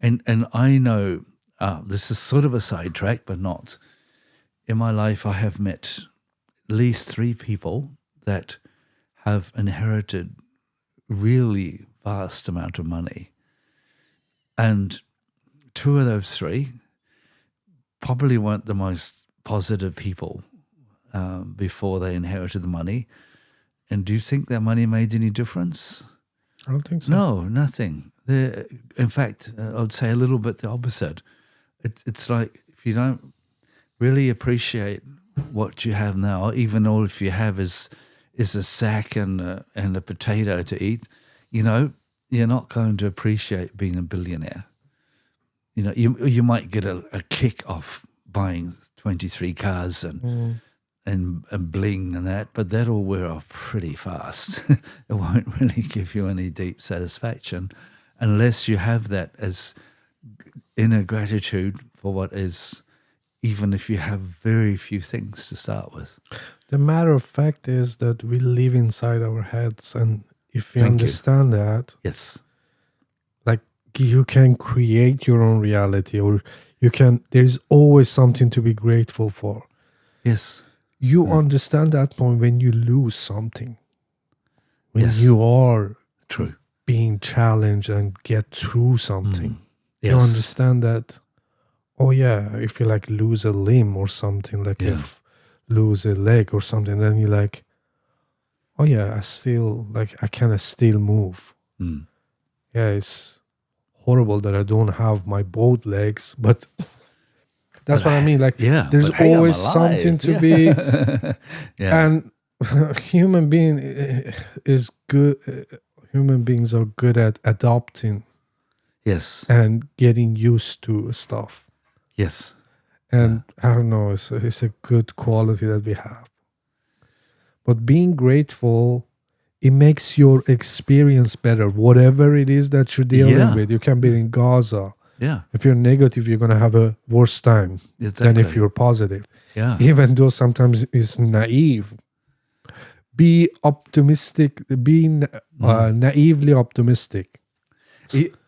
And I know this is sort of a sidetrack, but not. In my life, I have met at least 3 people that have inherited really vast amount of money. And 2 of those 3 probably weren't the most positive people before they inherited the money. And do you think that money made any difference?
I don't think so.
No, nothing. In fact, I would say a little bit the opposite. It's like if you don't really appreciate what you have now, even all if you have is a sack and a potato to eat, you're not going to appreciate being a billionaire. You might get a kick off buying 23 cars and bling and that, but that'll wear off pretty fast. It won't really give you any deep satisfaction unless you have that as inner gratitude for what is, even if you have very few things to start with.
The matter of fact is that we live inside our heads, and if you understand that,
yes,
like you can create your own reality, or there's always something to be grateful for.
Yes.
You understand that point when you lose something, when you are being challenged and get through something. You understand that, oh yeah, if you like lose a limb or something, like if lose a leg or something, then you're like, oh yeah, I can still move. Yeah, it's horrible that I don't have my both legs, but that's what I mean. Like, there's always something to be. And human being is good. Human beings are good at adopting.
Yes.
And getting used to stuff.
Yes.
And I don't know, it's a good quality that we have. But being grateful, it makes your experience better. Whatever it is that you're dealing with, you can be in Gaza.
Yeah.
If you're negative, you're going to have a worse time than if you're positive.
Yeah.
Even though sometimes it's naive. Be optimistic, be naively optimistic.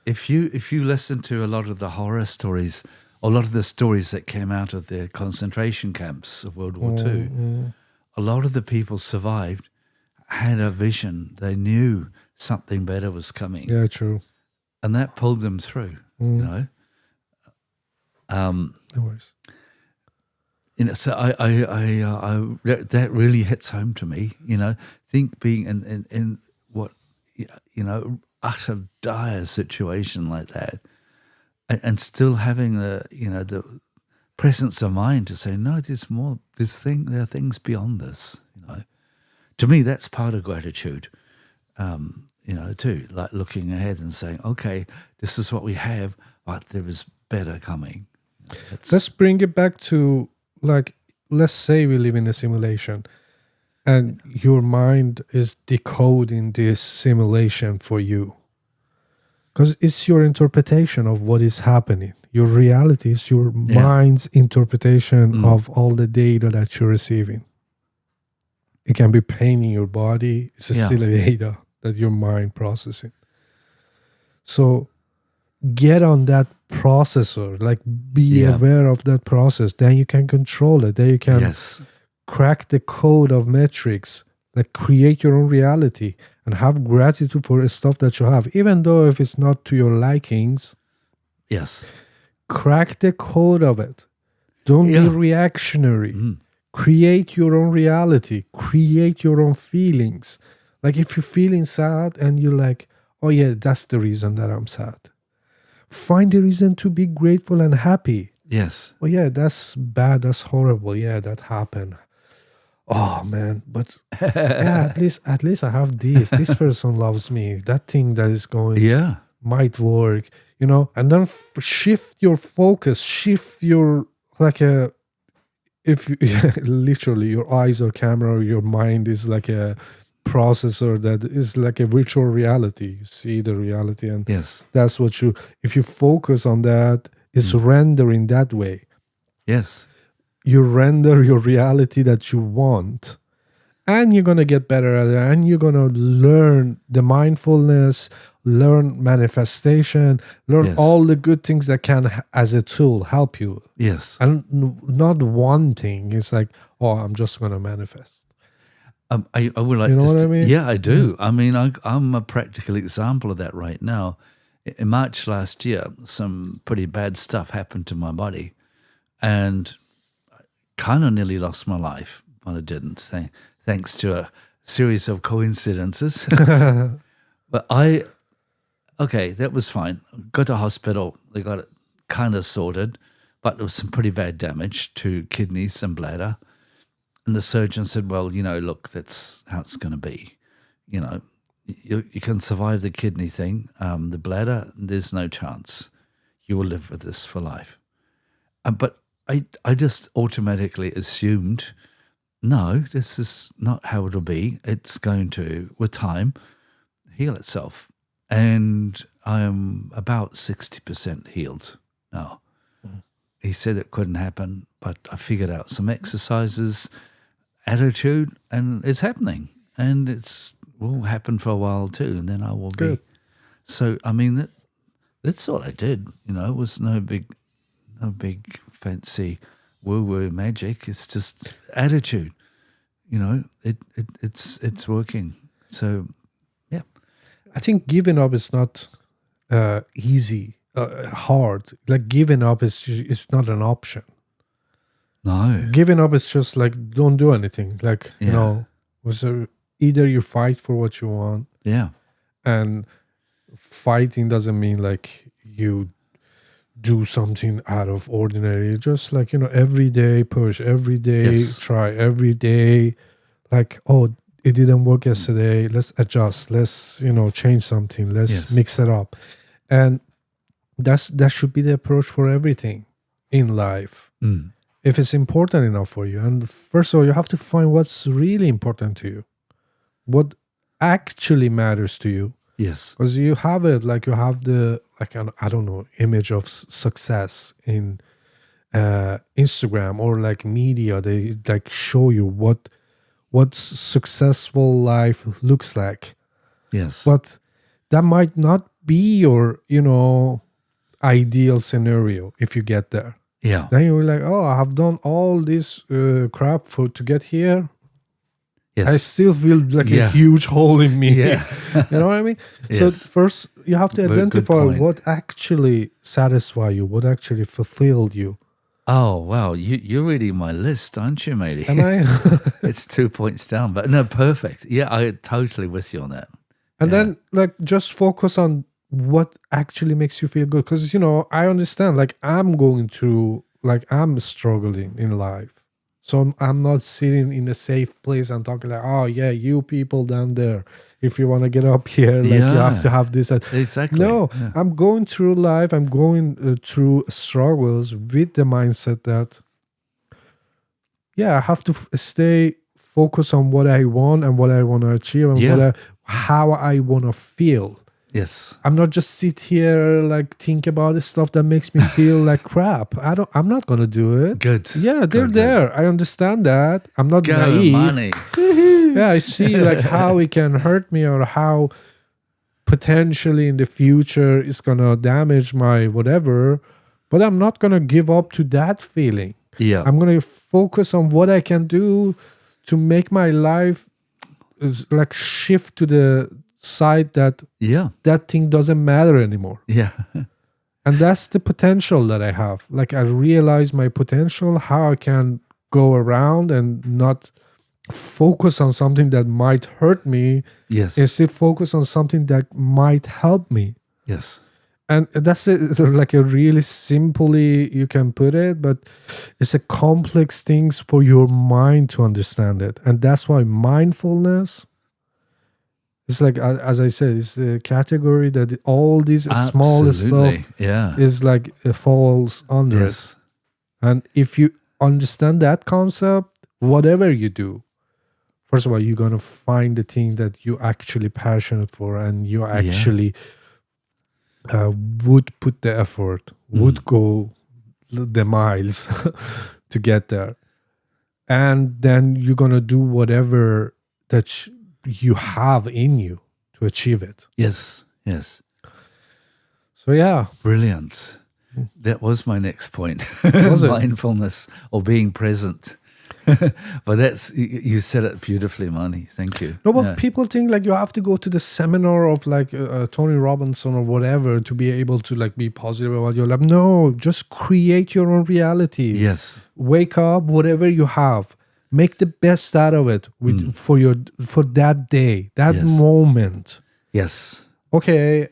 If you listen to a lot of the horror stories, a lot of the stories that came out of the concentration camps of World War II, a lot of the people survived, had a vision. They knew something better was coming.
Yeah, true.
And that pulled them through, No
worries.
So that really hits home to me. Think being in what utter dire situation like that, and still having the presence of mind to say, no, there's more. There are things beyond this. To me, that's part of gratitude. too, like looking ahead and saying, okay, this is what we have, but there is better coming.
Let's bring it back to, like, let's say we live in a simulation and your mind is decoding this simulation for you. Because it's your interpretation of what is happening. Your reality is your mind's interpretation of all the data that you're receiving. It can be pain in your body. It's still data that your mind processing. So get on that processor, like be aware of that process. Then you can control it. Then you can crack the code of metrics, like create your own reality and have gratitude for the stuff that you have. Even though if it's not to your likings, crack the code of it. Don't be reactionary. Create your own reality. Create your own feelings. Like if you're feeling sad and you're like, oh yeah, that's the reason that I'm sad. Find a reason to be grateful and happy.
Yes.
Oh yeah, that's bad. That's horrible. Yeah, that happened. Oh man, but at least I have this. This person loves me. That thing that is going might work. And then shift your focus. Shift your if you literally your eyes or camera or your mind is like a processor that is like a virtual reality. You see the reality, and that's what if you focus on that, it's rendering that way. You render your reality that you want, and you're gonna get better at it, and you're gonna learn the mindfulness, learn manifestation, learn all the good things that can as a tool help you. And not one thing is like, oh, I'm just gonna manifest.
I would like
what I mean?
Yeah, I do. I mean, I'm a practical example of that right now. In March last year, some pretty bad stuff happened to my body, and I kind of nearly lost my life, but I didn't, thanks to a series of coincidences. But that was fine. Got to hospital. They got it kind of sorted, but there was some pretty bad damage to kidneys and bladder. And the surgeon said, well, look, that's how it's going to be. You can survive the kidney thing. The bladder, there's no chance. You will live with this for life. But I just automatically assumed, no, this is not how it'll be. It's going to, with time, heal itself. And I am about 60% healed now. He said it couldn't happen, but I figured out some exercises, attitude, and it's happening. And it's will happen for a while too, and then I will be. So, I mean, that's all I did. It was no big fancy woo-woo magic. It's just attitude. It's working. So, yeah.
I think giving up is not easy, hard. Like giving up is not an option.
No.
Giving up is just like, don't do anything. Like, either you fight for what you want. And fighting doesn't mean like you do something out of ordinary. Just like, every day push, every day try, every day like, oh, it didn't work yesterday. Let's adjust. Let's, change something. Let's mix it up. And that should be the approach for everything in life. If it's important enough for you. And first of all, you have to find what's really important to you. What actually matters to you. Because you have it, like you have the, like, I don't know, image of success in Instagram or like media. They like show you what successful life looks like. But that might not be your, ideal scenario if you get there. Then you're like, oh, I have done all this crap to get here. I still feel like a huge hole in me. You know what I mean? So first you have to identify what actually satisfied you, what actually fulfilled you.
Oh, wow. You're reading my list, aren't you, matey?
Am I?
It's 2 points down, but no, perfect. Yeah, I'm totally with you on that.
And then like just focus on what actually makes you feel good. Because, I understand, like I'm going through, like I'm struggling in life. So I'm not sitting in a safe place and talking like, oh yeah, you people down there, if you want to get up here, like you have to have this.
Exactly.
No, I'm going through life. I'm going through struggles with the mindset that, yeah, I have to stay focused on what I want and what I want to achieve and how I want to feel.
Yes.
I'm not just sit here like think about the stuff that makes me feel like crap. I'm not gonna do it.
Good.
Yeah, they're there. I understand that. I'm not naive.
Money.
Yeah, I see like how it can hurt me or how potentially in the future it's gonna damage my whatever. But I'm not gonna give up to that feeling.
Yeah.
I'm gonna focus on what I can do to make my life like shift to the side that that thing doesn't matter anymore.
Yeah.
And that's the potential that I have. Like I realize my potential, how I can go around and not focus on something that might hurt me.
Yes.
Instead focus on something that might help me.
Yes.
And that's like a really simply you can put it, but it's a complex things for your mind to understand it. And that's why mindfulness, it's like, as I said, it's a category that all these small stuff is like it falls under it. And if you understand that concept, whatever you do, first of all, you're going to find the thing that you're actually passionate for and you actually would put the effort, would go the miles to get there. And then you're going to do whatever that you have in you to achieve it.
Yes. Yes.
So yeah.
Brilliant. That was my next point.
Was it?
Mindfulness or being present. But that's, you said it beautifully, Mani. Thank you.
No, but people think like you have to go to the seminar of like Tony Robinson or whatever to be able to like be positive about your life. No, just create your own reality.
Yes.
Wake up, whatever you have, make the best out of it for that day, that moment.
Yes.
Okay,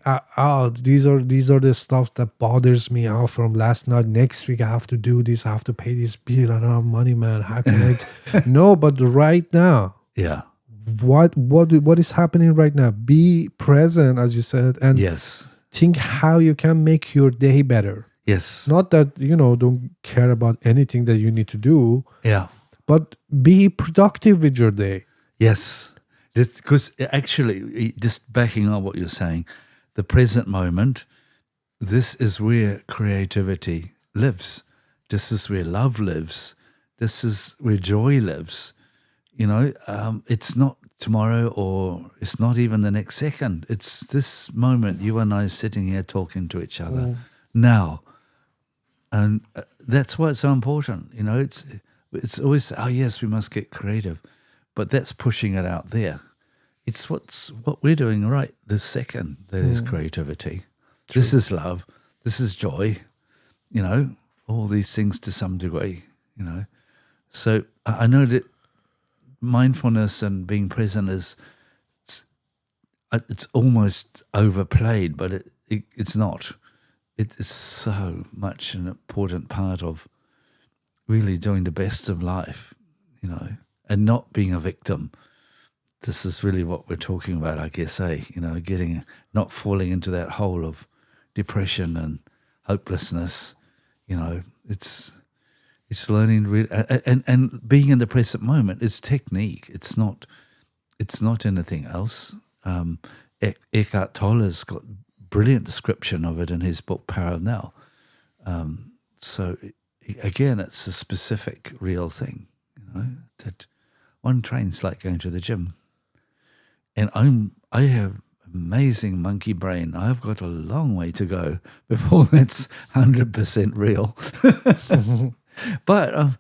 these are the stuff that bothers me out from last night. Next week I have to do this. I have to pay this bill. I don't have money, man. How can I? No, but right now, what is happening right now? Be present, as you said, and think how you can make your day better.
Yes,
not that don't care about anything that you need to do.
Yeah,
but be productive with your day.
Yes. Because actually, just backing up what you're saying, the present moment, this is where creativity lives. This is where love lives. This is where joy lives. It's not tomorrow or it's not even the next second. It's this moment, you and I sitting here talking to each other now. And that's why it's so important. It's always, oh yes, we must get creative. But that's pushing it out there. It's what we're doing right this second. That is creativity. True. This is love. This is joy. All these things to some degree. So I know that mindfulness and being present it's almost overplayed, but it's not. It is so much an important part of really doing the best of life. And not being a victim. This is really what we're talking about, I guess, not falling into that hole of depression and hopelessness. It's learning and being in the present moment is technique. It's not anything else. Eckhart Tolle's got brilliant description of it in his book Power of Now. So again, it's a specific, real thing. That one trains like going to the gym, and I have amazing monkey brain. I've got a long way to go before that's 100% real. But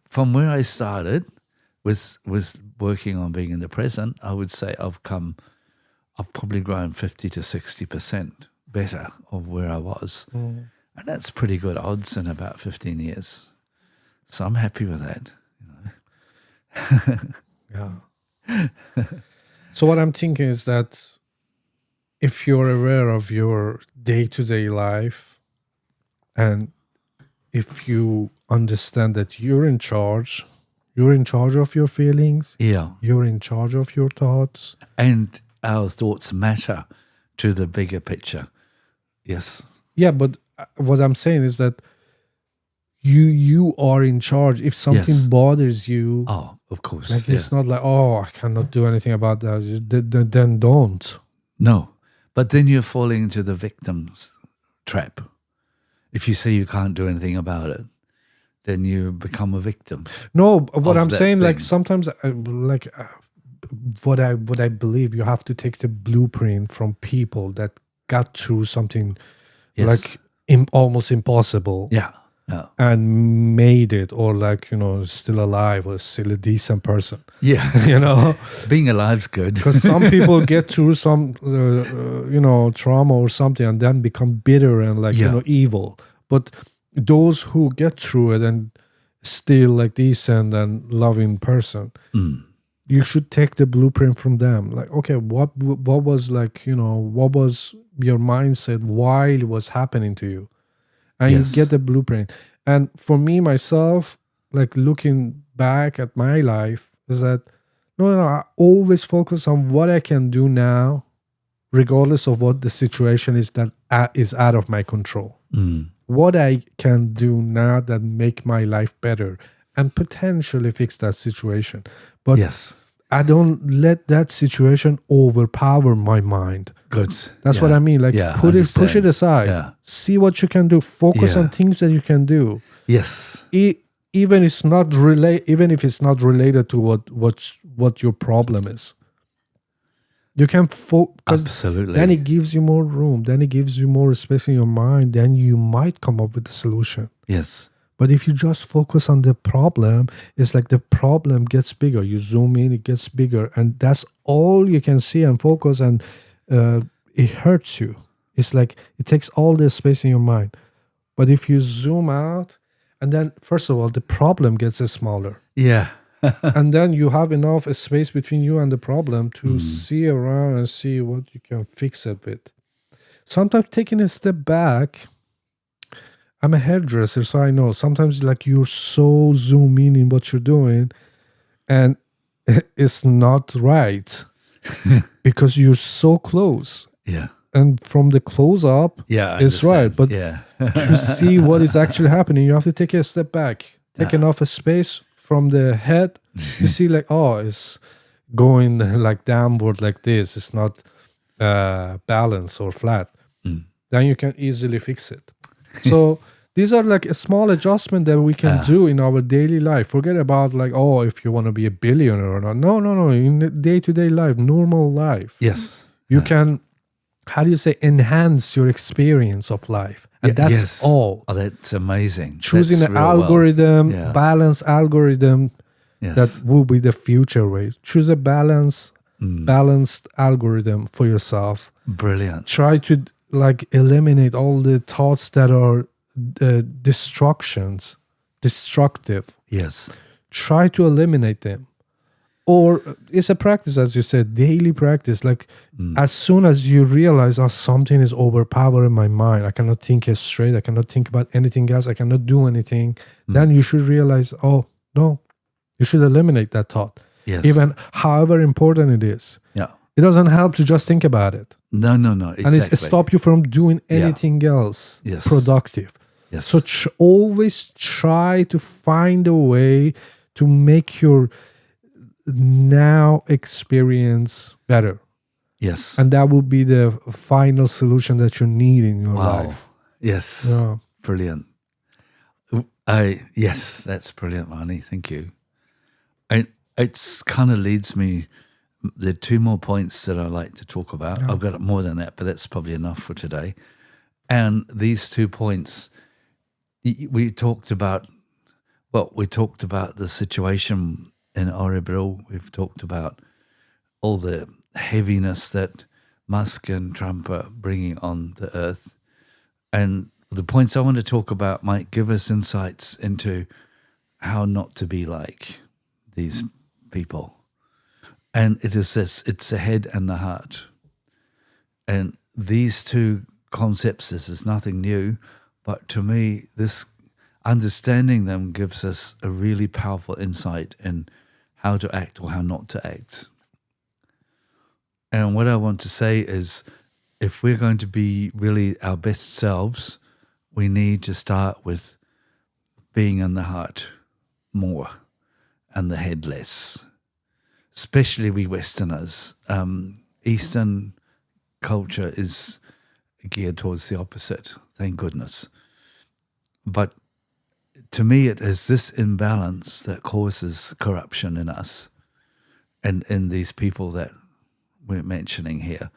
from where I started with working on being in the present, I would say I've probably grown 50 to 60% better of where I was, and that's pretty good odds in about 15 years. So I'm happy with that.
Yeah. So what I'm thinking is that if you're aware of your day-to-day life and if you understand that you're in charge of your feelings,
Yeah.
you're in charge of your thoughts.
And our thoughts matter to the bigger picture. Yes.
Yeah, but what I'm saying is that you are in charge. If something
Yes.
bothers you,
Oh, of course.
like
yeah.
it's not like, oh, I cannot do anything about that. Then don't.
No. But then you're falling into the victim's trap. If you say you can't do anything about it, then you become a victim.
No, what
Of
I'm
that
saying, like
thing.
sometimes, what I believe, you have to take the blueprint from people that got through something
Yes.
like almost impossible.
Yeah. Yeah.
And made it, or like, still alive, or still a decent person.
Yeah. Being alive's good.
Because some people get through some trauma or something and then become bitter and like evil. But those who get through it and still like decent and loving person, you should take the blueprint from them. Like, okay, what was like, what was your mindset while it was happening to you? And
Yes.
you get the blueprint. And for me, myself, like looking back at my life, is that, no, I always focus on what I can do now, regardless of what the situation is that is out of my control. What I can do now that make my life better and potentially fix that situation. But
Yes.
I don't let that situation overpower my mind.
Good.
That's what I mean. Like, push it aside.
Yeah.
See what you can do. Focus on things that you can do.
Yes.
Even if it's not related to what your problem is. You can focus.
Absolutely.
Then it gives you more room. Then it gives you more space in your mind. Then you might come up with a solution.
Yes.
But if you just focus on the problem, it's like the problem gets bigger. You zoom in, it gets bigger. And that's all you can see and focus, and it hurts you. It's like it takes all the space in your mind. But if you zoom out, and then, first of all, the problem gets smaller.
Yeah.
And then you have enough space between you and the problem to see around and see what you can fix it with. Sometimes taking a step back, I'm a hairdresser, so I know sometimes like you're so zoom in what you're doing and it's not right because you're so close.
Yeah.
And from the close up,
Yeah. I
it's right.
understand.
But
yeah.
to see what is actually happening, you have to take a step back, take enough space from the head to see like, oh, it's going like downward like this. It's not balanced or flat. Then you can easily fix it. So these are like a small adjustment that we can do in our daily life. Forget about like, oh, if you want to be a billionaire or not. No. In day-to-day life, normal life.
Yes.
You can, how do you say, enhance your experience of life. And that's all.
Oh, that's amazing.
Choosing
That's
an
real
algorithm,
wealth. Yeah.
balanced algorithm,
Yes.
that will be the future way. Choose a balanced algorithm for yourself.
Brilliant.
Try to like eliminate all the thoughts that are destructive.
Yes.
Try to eliminate them. Or it's a practice, as you said, daily practice. Like as soon as you realize, oh, something is overpowering my mind, I cannot think it straight, I cannot think about anything else, I cannot do anything, then you should realize, oh, no, you should eliminate that thought.
Yes.
Even however important it is.
Yeah.
It doesn't help to just think about it.
No. Exactly.
And it stop you from doing anything else productive.
Yes.
So always try to find a way to make your now experience better.
Yes.
And that will be the final solution that you need in your life.
Yes.
Yeah.
Brilliant. Yes, that's brilliant, Marnie. Thank you. It's kind of leads me. There are two more points that I like to talk about.
Yeah.
I've got more than that, but that's probably enough for today. And these 2 points, we talked about the situation in Örebro. We've talked about all the heaviness that Musk and Trump are bringing on the earth. And the points I want to talk about might give us insights into how not to be like these people. And it is this, it's the head and the heart. And these two concepts, this is nothing new, but to me, understanding them gives us a really powerful insight in how to act or how not to act. And what I want to say is, if we're going to be really our best selves, we need to start with being in the heart more and the head less, especially we Westerners. Eastern culture is geared towards the opposite, thank goodness. But to me, it is this imbalance that causes corruption in us and in these people that we're mentioning here.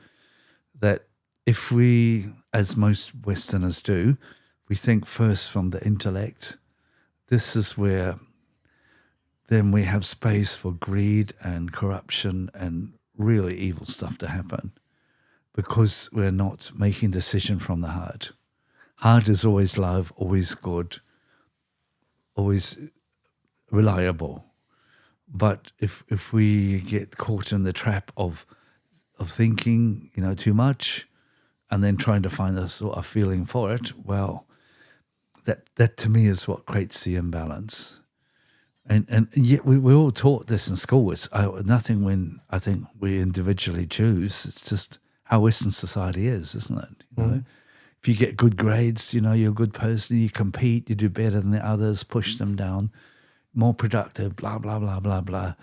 That if we, as most Westerners do, we think first from the intellect, this is where then we have space for greed and corruption and really evil stuff to happen, because we're not making decision from the heart. Heart is always love, always good, always reliable. But if we get caught in the trap of thinking, too much, and then trying to find a sort of feeling for it, well, that to me is what creates the imbalance. And yet we're all taught this in school. It's nothing when I think we individually choose. It's just how Western society is, isn't it? If you get good grades, you're a good person, you compete, you do better than the others, push them down, more productive, blah, blah, blah, blah, blah.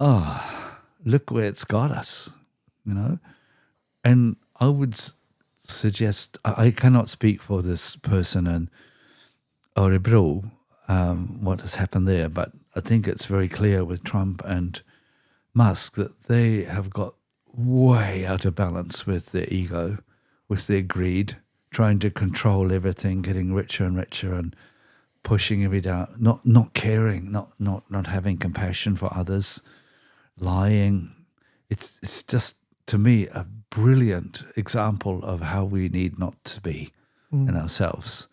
Oh, look where it's got us, And I would suggest, I cannot speak for this person in Örebro, what has happened there, but I think it's very clear with Trump and Musk that they have got way out of balance with their ego, with their greed, trying to control everything, getting richer and richer and pushing every down, not caring, not having compassion for others, lying. It's just, to me, a brilliant example of how we need not to be in ourselves.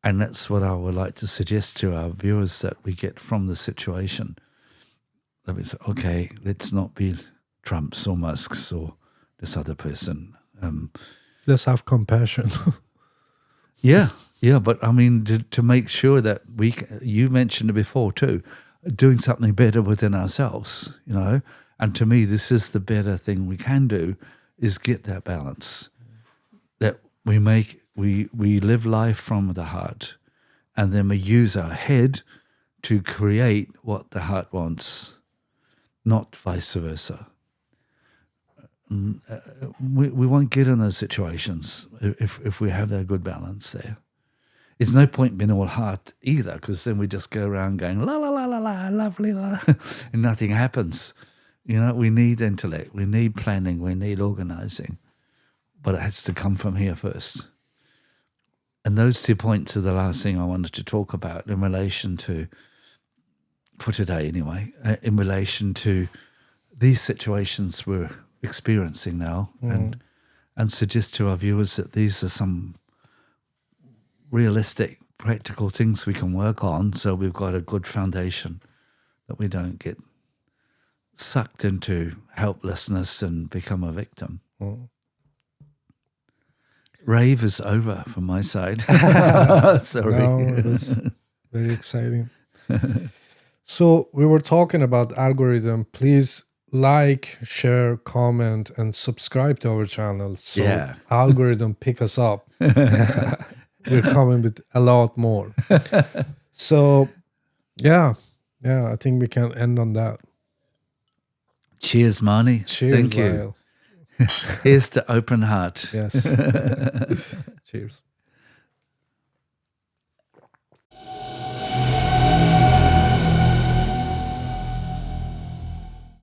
And that's what I would like to suggest to our viewers, that we get from the situation. That we say, okay, let's not be Trumps or Musks or this other person.
Let's have compassion.
Yeah, but I mean, to make sure that you mentioned it before too, doing something better within ourselves, and to me, this is the better thing we can do, is get that balance, that we live life from the heart, and then we use our head to create what the heart wants, not vice versa. We won't get in those situations if we have that good balance there. There's no point being all heart either, because then we just go around going la la la la la, lovely la, and nothing happens. We need intellect, we need planning, we need organizing, but it has to come from here first. And those 2 points are the last thing I wanted to talk about in relation to, for today anyway, in relation to these situations we're experiencing now, and suggest to our viewers that these are some realistic, practical things we can work on, so we've got a good foundation, that we don't get sucked into helplessness and become a victim. Rave is over from my side. Sorry.
No, it was very exciting. So we were talking about algorithm. Please like, share, comment, and subscribe to our channel, so algorithm pick us up. We're coming with a lot more. So yeah, I think we can end on that.
Cheers, Marnie.
Cheers,
thank you.
Lyle.
Here's to open heart.
Yes. Cheers.